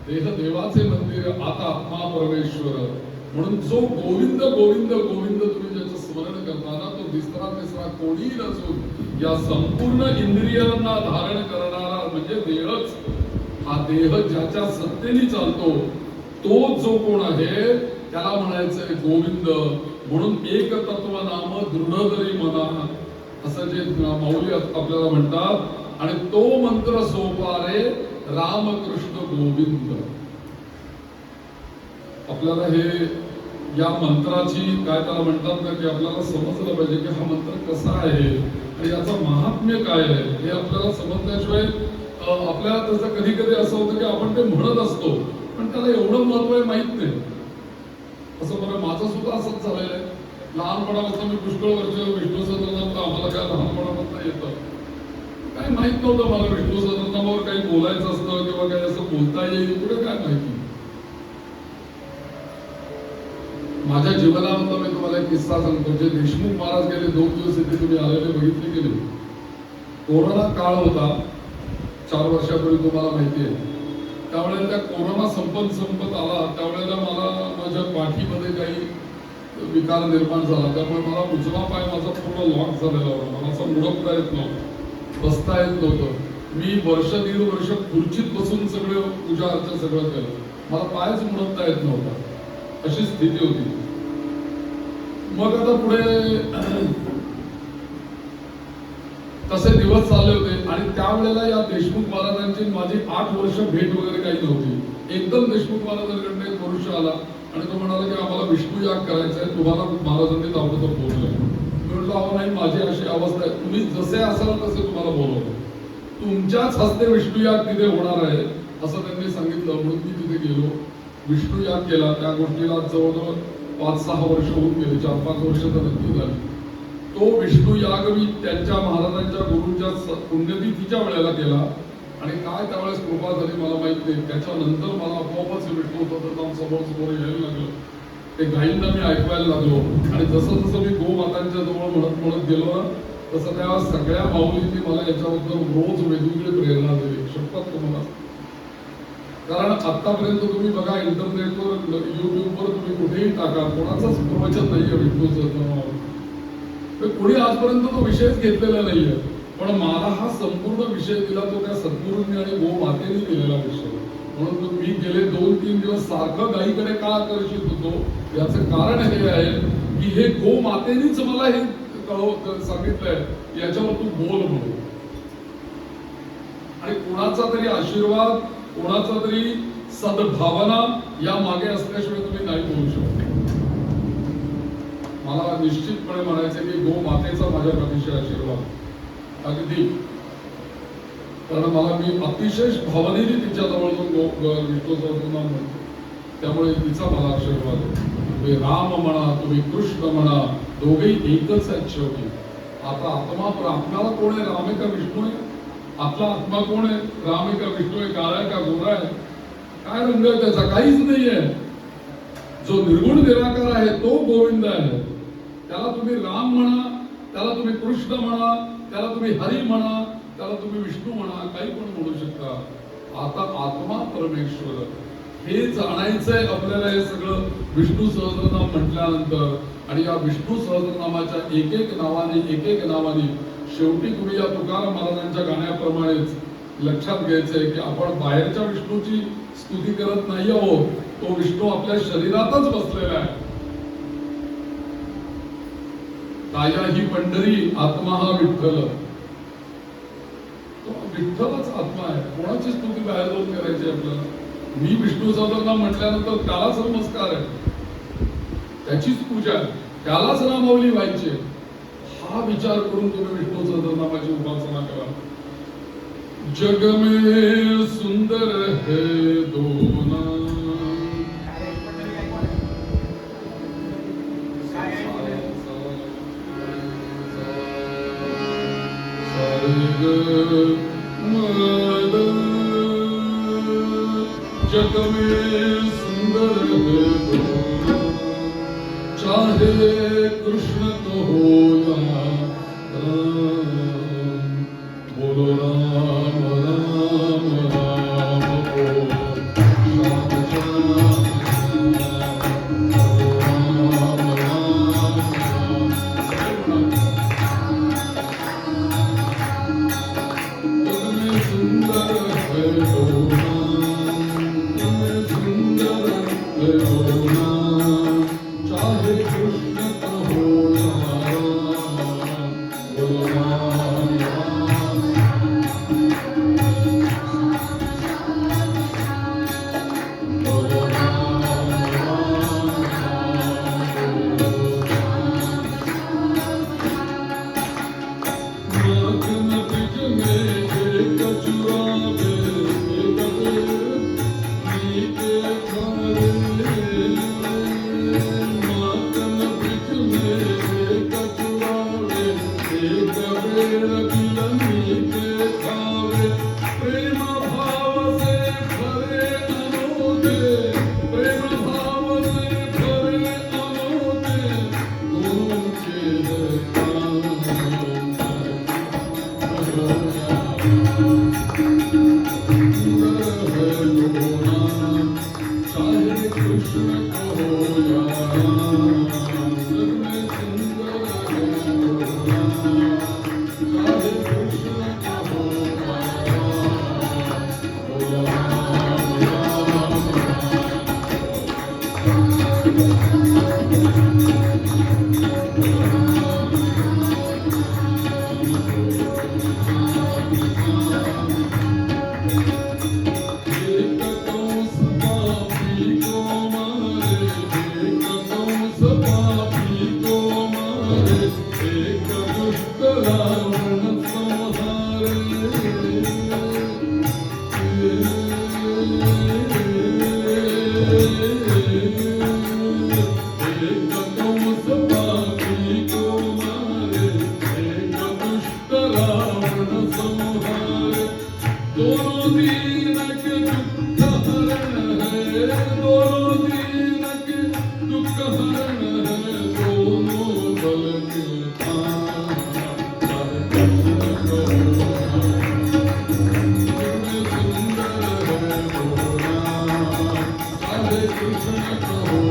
देह देवाचे मंदिर, आता आत्मा परमेश्वर. म्हणून जो गोविंद गोविंद गोविंद तुम्ही ज्याचं स्मरण करताना तो तिसरा कोणी नसून या संपूर्ण इंद्रियांना धारण करणारा म्हणजे देहच. हा देह ज्याच्या सत्तेने चालतो तो जो कोण आहे त्याला म्हणायचंय गोविंद. म्हणून एक तत्व नाम दृढ जरी मना असं जे माऊली आपल्याला म्हणतात. आणि तो मंत्र सोपारे रामकृष्ण गोविंद. आपल्याला हे या मंत्राची काय त्याला म्हणतात ना की आपल्याला समजलं पाहिजे की हा मंत्र कसा आहे आणि याचं महात्म्य काय आहे हे आपल्याला समजल्याशिवाय आपल्याला त्याचं कधी कधी असं होतं की आपण ते म्हणत असतो पण त्याला एवढं महत्व आहे माहित नाही. असं बरं माझं सुद्धा असंच झालेलं आहे. लहानपणापासून मी पुष्कळ वर्ष विष्णू सहस्रनाम आम्हाला काय लहानपणापासून येतं काय माहित नव्हतं मला विष्णू सहस्रनामावर काही बोलायचं असतं किंवा काही असं बोलता येईल पुढे काय माहिती. माझ्या जीवनामधला मी तुम्हाला एक किस्सा सांगतो. जे देशमुख महाराज गेले 2 दिवस इथे तुम्ही आलेले बघितले गेले. कोरोना काळ होता 4 वर्षापूर्वी तुम्हाला माहिती आहे. त्यावेळेला त्या कोरोना संपत आला त्यावेळेला मला माझ्या पाठीमध्ये काही विकार निर्माण झाला. त्यामुळे मला उजवा पाय माझा पूर्ण लॉक झालेला होता. मला असं मुडपता येत नव्हतं, बसता येत नव्हतं. मी 1.5 वर्ष खुर्चीत बसून सगळं पूजा अर्चा सगळं केलं. मला पायच मुडपता येत नव्हता अशी स्थिती होती. मग आता पुढे तसे दिवस चालले होते आणि त्यावेळेला या देशमुख महाराजांची माझी 8 वर्ष भेट वगैरे काही नव्हती. एकदम देशमुख महाराजांकडे एक मनुष्य आला आणि तो म्हणाला की आम्हाला विष्णू याग करायचा आहे, तुम्हाला महाराजांनी ताबडतोब बोलवलं. मी म्हटलं अहो नाही माझी अशी अवस्था आहे, तुम्ही जसे असाल तसे तुम्हाला बोलवलं, तुमच्याच हस्ते विष्णू याग तिथे होणार आहे असं त्यांनी सांगितलं. म्हणून मी तिथे गेलो, विष्णू याग केला. त्या गोष्टीला जवळजवळ 5-6 वर्ष होऊन गेले, 4-5 वर्ष तर नक्की झाली. तो विष्णू याग मी त्यांच्या महाराजांच्या गुरूंच्या पुण्यतिथीच्या वेळेला केला आणि काय त्यावेळेस कृपा झाली मला माहित नाही. त्याच्यानंतर मला आपोआपच विष्णू सहस्रनाम समोर यायला लागलं. ते गाईंना मी ऐकवायला लागलो आणि जसं जसं मी गोमातांच्या जवळ म्हणत गेलो ना तसं त्या सगळ्या माऊलींनी मला याच्याबद्दल रोज वेगवेगळी प्रेरणा दिली. शपथ तुम्हाला. कारण आतापर्यंत तुम्ही बघा इंटरनेटवर युट्यूबवर तुम्ही कुठेही टाका कोणाचंच प्रवचन नाहीये विष्णू सहस्रनामावर. कोणी आजपर्यंत तो विषयच घेतलेला नाहीये. पण मला हा संपूर्ण विषय दिला तो त्या सद्गुरूंनी आणि गोमातेने दिलेला विषय. म्हणून मी गेले 2-3 दिवस सारखं गाईकडे का आकर्षित होतो याचं कारण हे आहे की हे गोमातेनेच मला हे सांगितलंय याच्यावर तू बोल म्हणून. आणि कोणाचा तरी आशीर्वाद कोणाचा तरी सद्भावना या मागे असल्याशिवाय तुम्ही नाही बोलू शकता. मला निश्चितपणे म्हणायचं की गोमातेचा माझ्या अतिशय आशीर्वाद अगदी. कारण मला मी अतिशय भावनेने तिच्या जवळ जाऊन विष्णू सहस्रनाम म्हणतो त्यामुळे तिचा मला आशीर्वाद आहे. तुम्ही राम म्हणा तुम्ही कृष्ण म्हणा दोघेही एकच आहेत शेवटी. आता आत्मा आपल्याला कोण आहे, राम आहे का विष्णू आहे? आपला आत्मा कोण आहे, राम आहे का विष्णू आहे, काळा आहे का गोरा आहे, काय रंग आहे त्याचा, काहीच नाहीये. जो निर्गुण निराकार आहे तो गोविंद आहे. त्याला तुम्ही राम म्हणा, त्याला तुम्ही कृष्ण म्हणा, त्याला तुम्ही हरी म्हणा, त्याला तुम्ही विष्णू म्हणा, काही पण म्हणू शकता. आता आत्मा परमेश्वर हे जाणायचंय आपल्याला. हे सगळं विष्णू सहस्रनाम म्हटल्यानंतर आणि या विष्णू सहस्रनामाच्या एक एक नावाने शेवटी तुम्ही या तुकाराम महाराजांच्या गाण्याप्रमाणेच लक्षात घ्यायचंय की आपण बाहेरच्या विष्णूची स्तुती करत नाही आहोत. तो विष्णू आपल्या शरीरातच बसलेला आहे. काया ही पंढरी आत्मा हा विठ्ठल. तो विठ्ठलच आत्मा आहे. कोणाची स्तुती बाहेर जाऊन करायची आपल्याला? मी विष्णू सहस्रनाम म्हटल्यानंतर त्यालाच नमस्कार आहे, त्याचीच पूजा आहे, त्यालाच नामावली व्हायची. हा विचार करून तुम्ही विष्णू सहस्रनामाची उपासना करा. जग में सुंदर है दो नाम. जग में सुंदर है दो नाम, चाहे कृष्ण तो हो या राम. बोलो राम राम राम बोलो. चाहे कृष्ण हो या राम. दोनों दीन के दुख हरण है, दोनों दीन के दुख हरण है, दोनों बल मिलता चाहे कृष्ण कहो सुंदर है भोला, चाहे कृष्ण कहो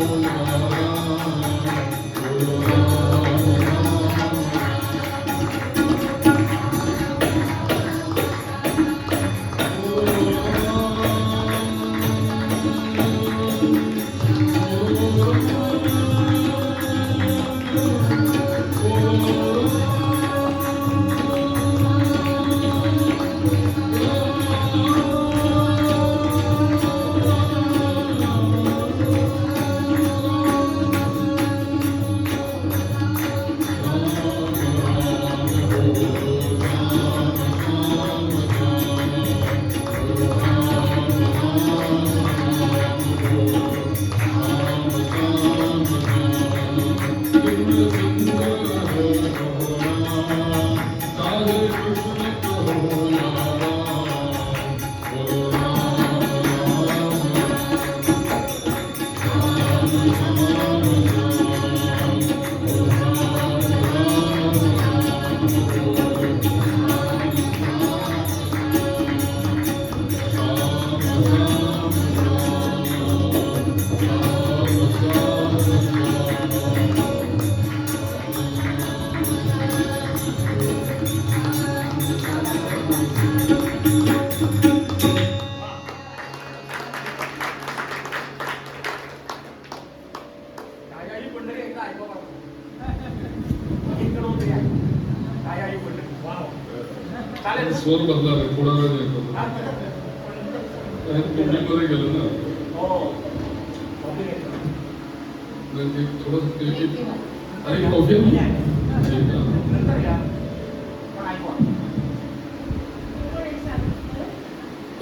स्वर बदला रे, थोडा वेळ मध्ये गेलो ना, थोडं अरे कॉफी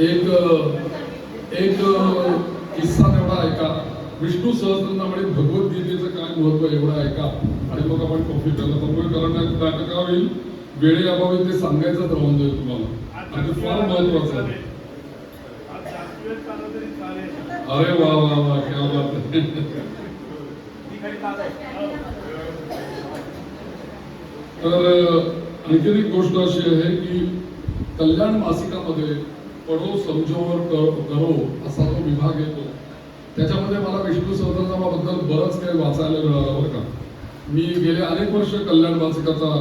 एक किस्सा तेवढा ऐका. विष्णू सहस्त्रनामाने भगवद्गीतेचं काय महत्व एवढं ऐका आणि मग आपण कॉफी प्यायला थांबूया, कारण नाटका होईल वेळे अभावी ते सांगायचंच राहून जाईल तुम्हाला आणि ते फार महत्वाचं आहे. अरे वा वा वा, क्या बात आहे. तर आणखी एक गोष्ट अशी आहे की कल्याण मासिकामध्ये पढो समजोवर करो असा जो विभाग येतो, त्याच्यामध्ये मला विष्णू सहस्त्रनामाबद्दल बरंच काही वाचायला मिळालं बरं का. मी गेले अनेक वर्ष कल्याण मासिकाचा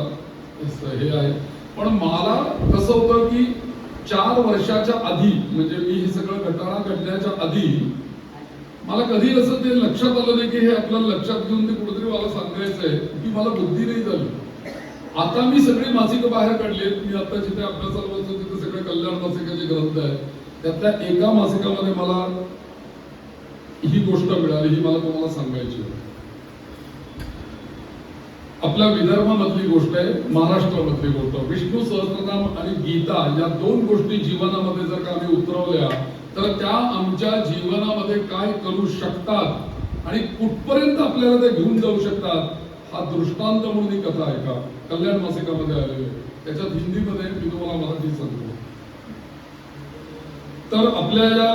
हे आहे, पण मला कसं होतं की 4 वर्षाच्या आधी, म्हणजे मी हे सगळं घटना घडण्याच्या आधी मला कधी असं ते लक्षात आलं नाही की हे आपल्याला लक्षात घेऊन ते कुठेतरी मला सांगायचंय, की मला बुद्धी नाही झाली. आता मी सगळी मासिकं बाहेर काढली. मी आता जिथे अभ्यासाला बसतो तिथे सगळे कल्याण मासिकाचे ग्रंथ आहेत. त्यातल्या एका मासिकामध्ये मला ही गोष्ट मिळाली, ही मला तुम्हाला सांगायची. आपल्या विदर्भामधली गोष्ट आहे, महाराष्ट्रामधली गोष्ट. विष्णू सहस्त्रनाम आणि गीता या 2 गोष्टी जीवनामध्ये जर का आम्ही उतरवल्या तर त्या आमच्या जीवनामध्ये काय करू शकतात आणि कुठपर्यंत आपल्याला ते घेऊन जाऊ शकतात, हा दृष्टांत म्हणून ही कथा आहे का कल्याण मासिकामध्ये आलेली आहे. त्याच्यात हिंदीमध्ये मी तुम्हाला मराठी सांगतो. तर आपल्या या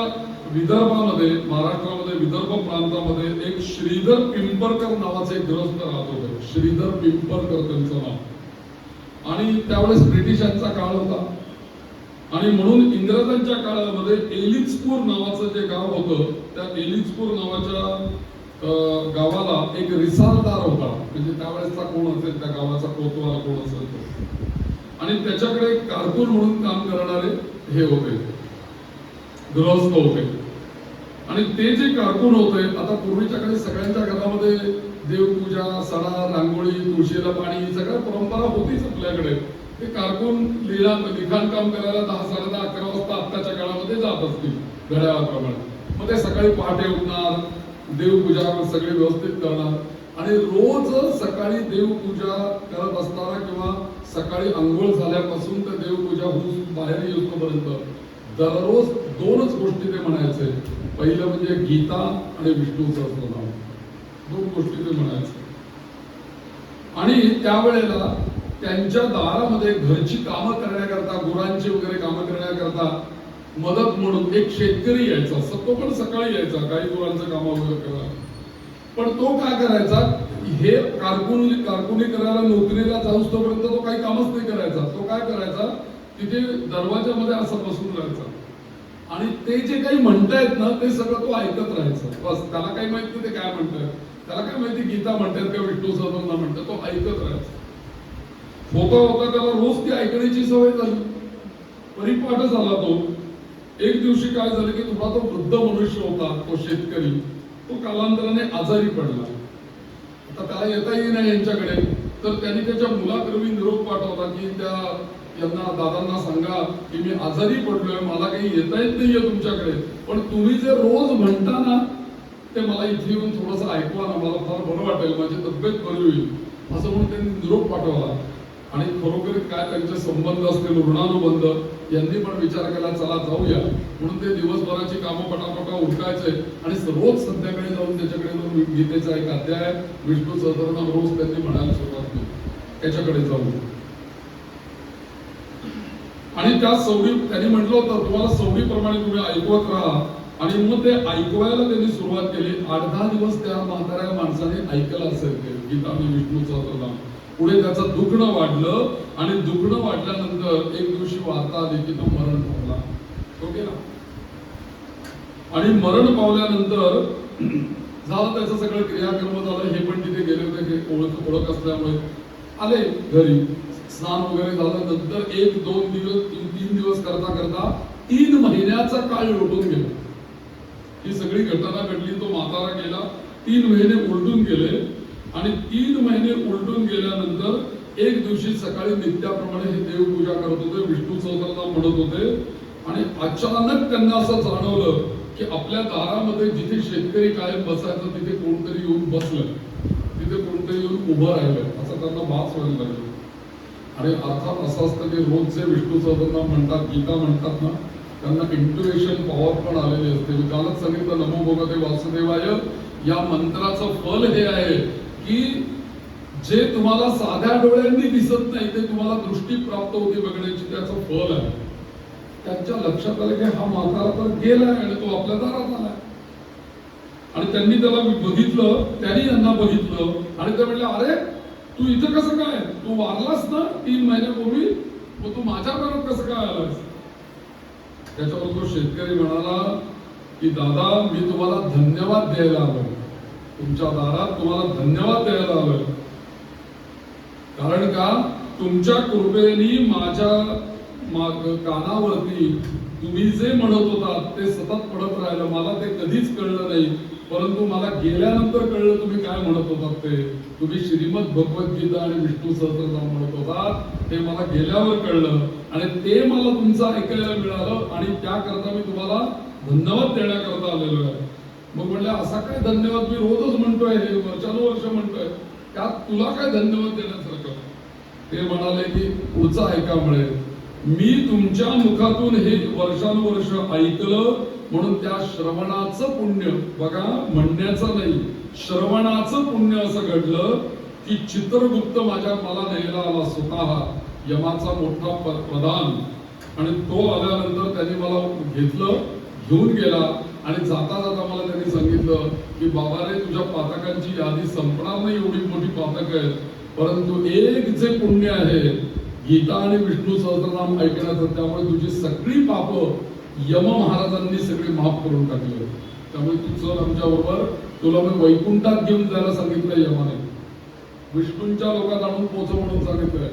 विदर्भामध्ये, महाराष्ट्रामध्ये विदर्भ प्रांतामध्ये एक श्रीधर पिंपरकर नावाचे एक गृहस्थ राहत होते. श्रीधर पिंपरकर त्यांचं नाव. आणि त्यावेळेस ब्रिटिशांचा काळ होता आणि म्हणून इंग्रजांच्या काळामध्ये एलिचपूर नावाचं जे गाव होतं, त्या एलिचपूर नावाच्या गावाला एक रिसालदार होता. म्हणजे त्यावेळेसचा कोण असेल, त्या गावाचा कोतवाल कोण असेल तो, आणि त्याच्याकडे कारकून म्हणून काम करणारे हे होते, गृहस्थ होते. आणि ते जे कारकून होते, आता पूर्वीच्या काळी सगळ्यांच्या घरामध्ये देवपूजा, सणा, रांगोळी, तुळशीला पाणी, सगळ्या परंपरा होतीच आपल्याकडे. ते कारकून लिखाण काम करायला 10, 10:30, 11 वाजता आत्ताच्या काळामध्ये जात असतील घड्याळाप्रमाणे. मग ते सकाळी पहाटे उठणार, देवपूजा सगळे व्यवस्थित करणार आणि रोज सकाळी देवपूजा करत असताना किंवा सकाळी अंघोळ झाल्यापासून तर देवपूजा होऊन बाहेर येऊपर्यंत दररोज 2च गोष्टी ते म्हणायचे. पहिलं म्हणजे गीता आणि विष्णू सहस्त्रनाम, 2 गोष्टी ते म्हणायचे. आणि त्यावेळेला त्यांच्या दारामध्ये घरची कामं करण्याकरता, गुरांची वगैरे कामं करण्याकरता मदत म्हणून एक शेतकरी यायचा, तो पण सकाळी यायचा काही गुरांचं काम वगैरे करायला. पण तो काय करायचा, हे कारकुनी करायला नोकरीला जाऊस तोपर्यंत तो काही कामच नाही करायचा. तो काय करायचा, तिथे दरवाजामध्ये असं बसून राहायचा आणि ते जे काही म्हणतायत ना ते सगळं तो ऐकत राहायचा. बस त्याला काही माहित नाही ते काय म्हणतात, त्याला काय माहिती गीता म्हणतात का विष्णू सहस्त्रनाम म्हणतात, तो ऐकत राहायचा. होता होता त्याला रोज ती ऐकण्याची सवय झाली, परिपाठ झाला तो. एक दिवशी काय झालं की थोडा तो वृद्ध मनुष्य होता, तो शेतकरी, तो कालांतराने आजारी पडला. आता त्याला येता येईना यांच्याकडे, तर त्यांनी त्याच्या मुलाकरवी निरोप पाठवला की यांना दादांना सांगा की मी आजारी पडलोय, मला काही येता येत नाहीये तुमच्याकडे, पण तुम्ही जे रोज म्हणता ना ते मला इथे येऊन थोडंसं ऐकवा ना, मला फार बरं वाटेल, माझी तब्येत बरी होईल, असं म्हणून त्यांनी निरोप पाठवला. आणि खरोखर काय त्यांचे संबंध असतील, ऋणानुबंध, यांनी पण विचार केला चला जाऊया. म्हणून ते दिवसभराची कामं पटापटा उरकायचे आणि रोज संध्याकाळी जाऊन त्याच्याकडे जाऊन गीतेचा एक अध्याय, विष्णू सहस्त्रनाम रोज त्यांनी म्हणायला सुरुवात केली त्याच्याकडे जाऊन. आणि त्या सवडी त्यांनी म्हटलं होतं तुम्हाला सवडीप्रमाणे तुम्ही ऐकवत राहा. आणि मग ते ऐकवायला त्यांनी सुरुवात केली. 8-10 दिवस त्या म्हाताऱ्या माणसाने ऐकलं असेल ते गीता आणि विष्णू सहस्त्रनाम. पुढे त्याचं दुखणं वाढलं आणि दुखणं वाढल्यानंतर एक दिवशी वार्ता आली की तो मरण पावला. तो गेला आणि मरण पावल्यानंतर झालं त्याचं सगळं क्रियाकर्म झालं. हे पण तिथे गेले होते, ओळख असल्यामुळे आले घरी, स्नान वगैरे झालं. नंतर 1-2 दिवस 3 दिवस करता करता 3 महिन्याचा काळ लोटून गेला. ही सगळी घटना घडली. तो म्हातारा गेला, 3 महिने उलटून गेले आणि 3 महिने उलटून गेल्यानंतर एक दिवशी सकाळी नित्याप्रमाणे हे देवपूजा करत होते, विष्णू सहस्त्रनाम म्हणत होते आणि अचानक त्यांना असं जाणवलं की आपल्या दारामध्ये जिथे शेतकरी कायम बसायचं तिथे कोणतरी येऊन बसलं, तिथे कोणतरी येऊन उभं राहिलं, असं त्यांना भास व्हायला लागलं. आणि अर्थात असं असतं की रोज जे विष्णू सहस्त्रनाम म्हणतात, गीता म्हणतात ना, त्यांना इंट्युएशन पॉवर पण आलेली असते. मी कालच सांगितलं नमो भगवते वासुदेवाय या मंत्राचं फल हे आहे की जे तुम्हाला साध्या डोळ्यांनी दिसत नाही ते तुम्हाला दृष्टी प्राप्त होते बघण्याची, त्याचं फल आहे. त्यांच्या लक्षात आलं की हा म्हातारा तर गेलाय आणि तो आपल्या दारात आलाय. आणि त्यांनी त्याला बघितलं, त्यांनी यांना बघितलं आणि ते म्हणले अरे तू इथं कसं काय, तू वारलास ना 3 महिन्यापूर्वी, मग तू माझ्या घरात कसं काय आलास. त्याच्यावर तो शेतकरी म्हणाला की दादा मी तुम्हाला धन्यवाद द्यायला आलो, तुमच्या दारात तुम्हाला धन्यवाद द्यायला आलोय. कारण का तुमच्या कृपेने माझ्या कानावरती तुम्ही जे म्हणत होता ते सतत पडत राहिलं. मला ते कधीच कळलं नाही, परंतु मला गेल्यानंतर कळलं तुम्ही काय म्हणत होतात ते. तुम्ही श्रीमद भगवद्गीता आणि विष्णू सहस्त्रनाम म्हणत होतात ते मला गेल्यावर कळलं आणि ते मला तुमचं ऐकायला मिळालं आणि त्याकरता मी तुम्हाला धन्यवाद देण्याकरता आलेलो आहे. मग म्हणलं असा काय धन्यवाद, मी रोजच म्हणतोय, हे वर्षानुवर्ष म्हणतोय, त्यात तुला काय धन्यवाद देण्यासारखं. ते म्हणाले की पुढचं ऐका म्हणे, मी तुमच्या मुखातून हे वर्षानुवर्ष ऐकलं म्हणून त्या श्रवणाचं पुण्य, बघा म्हणण्याचं नाही, श्रवणाचं पुण्य असं घडलं की चित्रगुप्त मला न्यायला आला स्वतः, यमाचा मोठा प्रधान. आणि तो आल्यानंतर त्यांनी मला घेतलं, घेऊन गेला आणि जाता जाता मला त्यांनी सांगितलं की बाबा रे तुझ्या पातकांची यादी संपणार नाही, एवढी मोठी पातक आहेत, परंतु एक जे पुण्य आहे गीता आणि विष्णू सहस्त्रनाम ऐकण्याचं, त्यामुळे तुझी सगळी पापं यम महाराजांनी सगळी माफ करून टाकली. त्यामुळे तू चल आमच्या बरोबर, तुला मी वैकुंठात घेऊन जायला सांगितलंय यमाने, विष्णूंच्या लोकात आणून पोचव म्हणून सांगितलंय.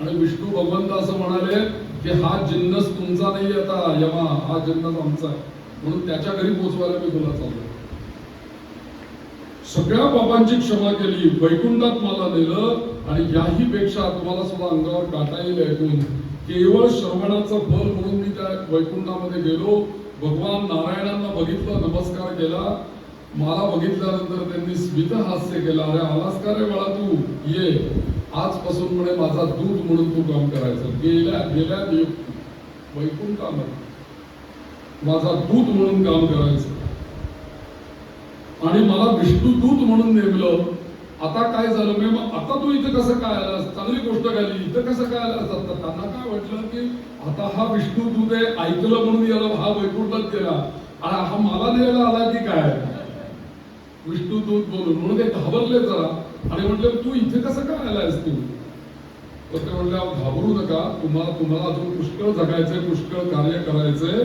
आणि विष्णू भगवंत असं म्हणाले की हा जिन्नस तुमचा नाही, आता यमा हा जिन्नस आमचा आहे, म्हणून त्याच्या घरी पोचवायला मी तुला चाललो. सगळ्या पापांची क्षमा केली, वैकुंठात मला नेलं आणि याही पेक्षा तुम्हाला सुद्धा अंगावर काटा येईल ऐकून, केवळ श्रवणाचं फल म्हणून मी त्या वैकुंठामध्ये गेलो. भगवान नारायणांना बघितलं, नमस्कार केला. मला बघितल्यानंतर त्यांनी स्मित हास्य केलं, अरे आलास का रे बाळा तू, ये आजपासून म्हणे माझा दूत म्हणून तू काम करायचं. गेल्या वैकुंठामध्ये माझा दूत म्हणून काम करायचं आणि मला विष्णुदूत म्हणून नेमलं. आता काय झालं मी मग आता तू इथे कसं काय आलास, चांगली गोष्ट झाली, इथं कसं काय आलास. आता त्यांना काय वाटलं की आता हा विष्णू दूत आहे, ऐकलं म्हणून याला हा वैकुंठात गेला आणि हा मला न्यायला आला की काय विष्णू दूत बोलून, म्हणून ते घाबरले जरा आणि म्हटलं तू इथे कसं काय आलायस तू. तर ते म्हणले घाबरू नका, तुम्हाला अजून पुष्कळ जगायचंय, पुष्कळ कार्य करायचंय.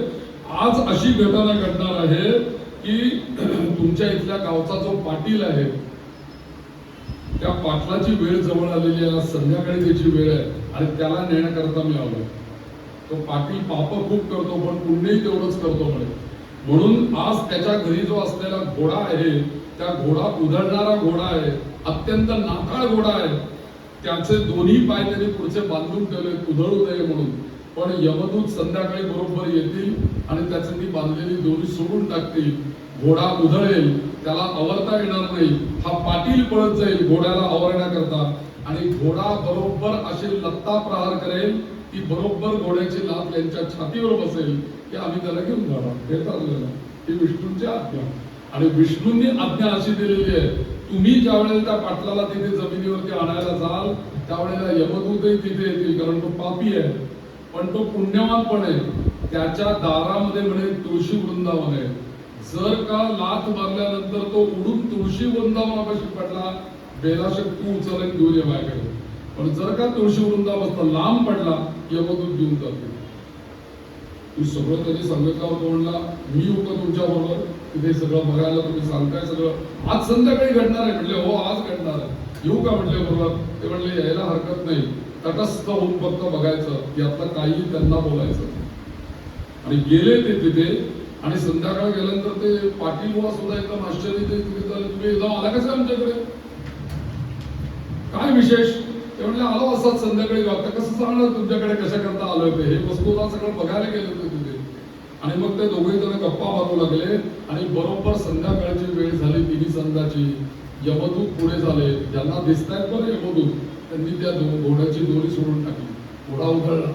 आज अशी घटना घडणार आहे की तुमच्या इथल्या गावचा जो पाटील आहे त्या पाटलाची वेळ जवळ आलेली आहे, संध्याकाळी त्याची वेळ आहे आणि त्याला नेण्याकरता मी आलो. तो पाटील पाप खूप करतो पण पुण्यही तेवढंच करतो म्हणे. म्हणून आज त्याच्या घरी जो असलेला घोडा आहे त्या घोडा उधळणारा घोडा आहे, अत्यंत नाकाळ घोडा आहे. त्याचे दोन्ही पाय त्यांनी पुढचे बांधून ठेवले उधळू नये म्हणून. पण यमदूत संध्याकाळी बरोबर येतील आणि त्याची ती बांधलेली दोरी सोडून टाकतील. घोडा उधळेल, त्याला आवरता येणार नाही. हा पाटील पळत जाईल घोड्याला आवरण्याकरता आणि घोडा बरोबर अशी लत्ता प्रहार करेल ती बरोबर घोड्याची लाथ यांच्या छातीवर बसेल की आम्ही त्याला घेऊन जाणार. हे ठरलेलं ही विष्णूंची आज्ञा. आणि विष्णूंनी आज्ञा अशी दिलेली आहे, तुम्ही ज्या वेळेला त्या पाटलाला तिथे जमिनीवरती आणायला जाल त्यावेळेला यमदूतही तिथे येतील, कारण तो पापी आहे पण तो पुण्यवान पण आहे. त्याच्या दारामध्ये म्हणे तुळशी वृंदावन आहे. जर का लाथ मारल्यानंतर तो उडून तुळशी वृंदावनापाशी पडला, बेलाशक तू उचलून घेऊन ये माझ्याकडे. पण जर का तुळशी वृंदावन लांब पडला यमदूत घेऊन जातो. तू सगळं त्यांनी सांगितलं होतं, म्हणला मी येऊ का तुमच्या बरोबर तिथे सगळं बघायला, तुम्ही सांगताय सगळं आज संध्याकाळी घडणार आहे. म्हटले हो आज घडणार आहे, येऊ का म्हटले बरोबर. ते म्हणले यायला हरकत नाही, तटस्थ होऊन फक्त बघायचं यातलं काही त्यांना बोलायचं. आणि गेले ते तिथे आणि संध्याकाळ गेल्यानंतर ते पाटील बुवा सुद्धा एकदम आश्चर्य तुम्ही एकदम आला कसं आमच्याकडे, काय विशेष. ते म्हणले आलो असतात संध्याकाळी, आता कसं सांगणार तुमच्याकडे कशा करता आलोय ते, हे वस्तूला सगळं बघायला गेले होते तिथे. आणि मग ते दोघे जण गप्पा मारू लागले आणि बरोबर संध्याकाळची वेळ झाली तिन्ही संघाची. यमदूत पुढे झाले, ज्यांना दिसतायत बरं यमदूत, त्यांनी त्या घोड्याची दोरी सोडून टाकली. घोडा उधळला,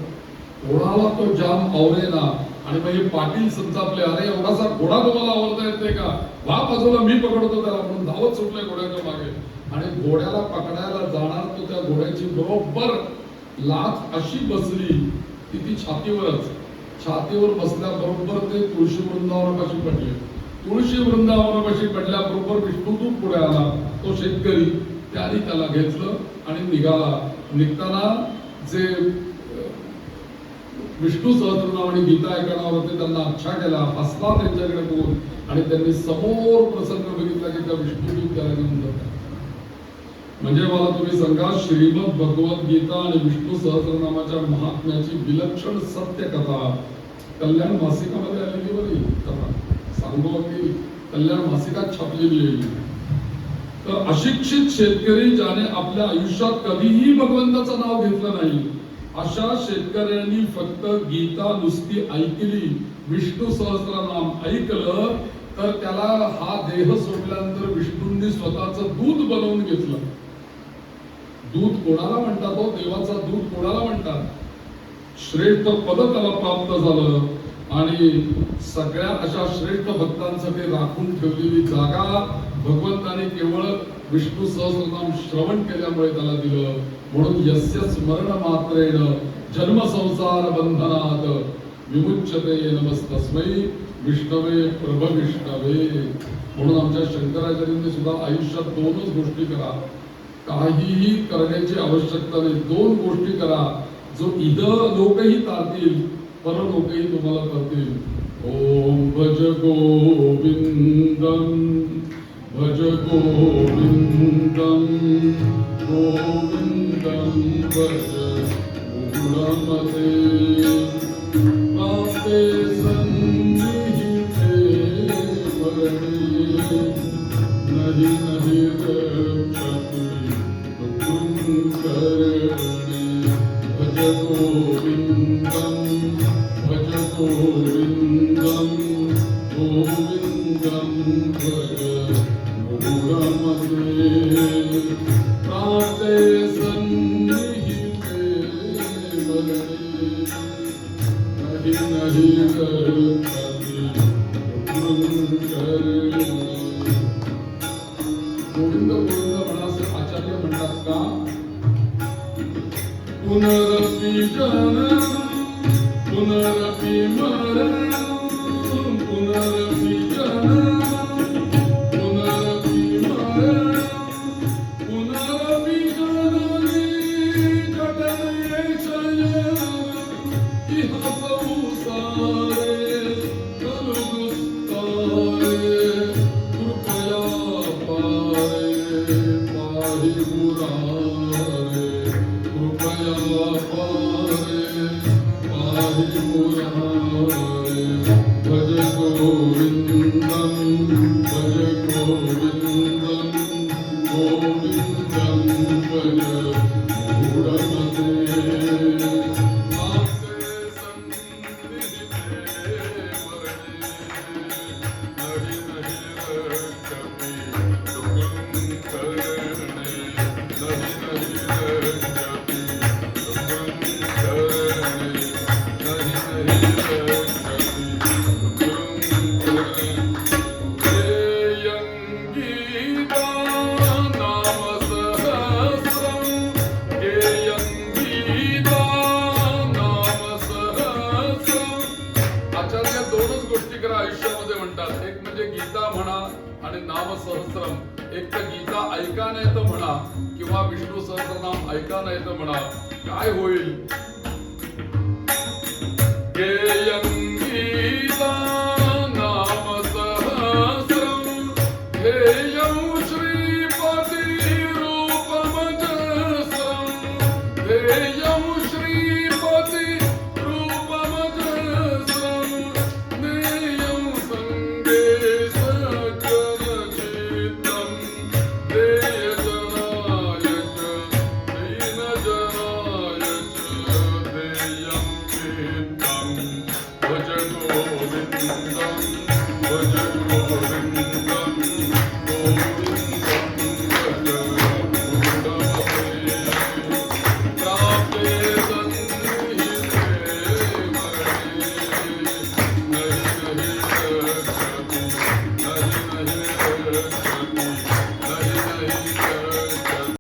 घोडाला तो जाम आवरेना. आणि मग हे पाटील संतापले, अरे एवढासा घोडा तुम्हाला आवरता येते का, वा बाजूला मी पकडतो त्याला, म्हणून धावत सुटले घोड्याच्या मागे. आणि घोड्याला पकडायला जाणार तो त्या घोड्याची बरोबर लाथ अशी बसली की ती छातीवर बसल्याबरोबर ते तुळशी वृंदावनापाशी पडले. तुळशी वृंदावनापाशी पडल्याबरोबर विष्णुदूत पुढे आला, तो शेतकरी. त्याने त्याला घेतलं आणि निघाला. निघताना जे विष्णू सहस्रनाम आणि गीता ऐकणार होते त्यांना अच्छा केला, हसला त्यांच्याकडे बघून आणि त्यांनी समोर प्रसंग बघितला की त्या विष्णुदूत त्याला घेऊन जातात. म्हणजे मला तुम्ही सांगा, श्रीमद भगवत गीता आणि विष्णू सहस्रनामाच्या महात्म्याची विलक्षण सत्य कथा कल्याण मासिकामध्ये आलेली बरी कथा सांगतो की कल्याण मासिकात छापलेली आहे. तर अशिक्षित शेतकरी ज्याने आपल्या आयुष्यात कधीही भगवंताचं नाव घेतलं नाही अशा शेतकऱ्यांनी फक्त गीता नुसती ऐकली, विष्णू सहस्रनाम ऐकलं तर त्याला हा देह सोडल्यानंतर विष्णूंनी स्वतःचं दूत बनवून घेतलं. दूत कोणाला म्हणतात, तो देवाचा दूत कोणाला म्हणतात, श्रेष्ठ पद त्याला प्राप्त झालं. आणि सगळ्या अशा श्रेष्ठ भक्तांसाठी राखून ठेवलेली जागा भगवंताने केवळ विष्णू सहस्रनाम श्रवण केल्यामुळे त्याला दिलं. म्हणून यस्य स्मरण मात्रेण जन्म संसार बंधनात विमुच्यते नमस्तस्मै विष्णवे प्रभविष्णवे. म्हणून आमच्या शंकराचार्यांनी सुद्धा आयुष्यात दोनच गोष्टी करा, काहीही करण्याची आवश्यकता नाही, दोन गोष्टी करा जो इद लोकही तारतील परलोकही तुम्हाला करतील. ओम भज गोविंदम भज गोविंदम गोविंदम भज गुणमते आपे सन्निहिते वरणे नहि नहि रक्षति करणे. भज गोविंदम भज गोविंदम गोविंदम भज गुणमते प्राते सन्निहिते वरणे नहि नहि दोनच गोष्टी करा आयुष्यामध्ये म्हणतात, एक म्हणजे गीता म्हणा आणि नाम सहस्रम. एक तर गीता ऐका नाही तर म्हणा किंवा विष्णू सहस्रनाम ऐका नाही तर म्हणा. काय होईल? गेयं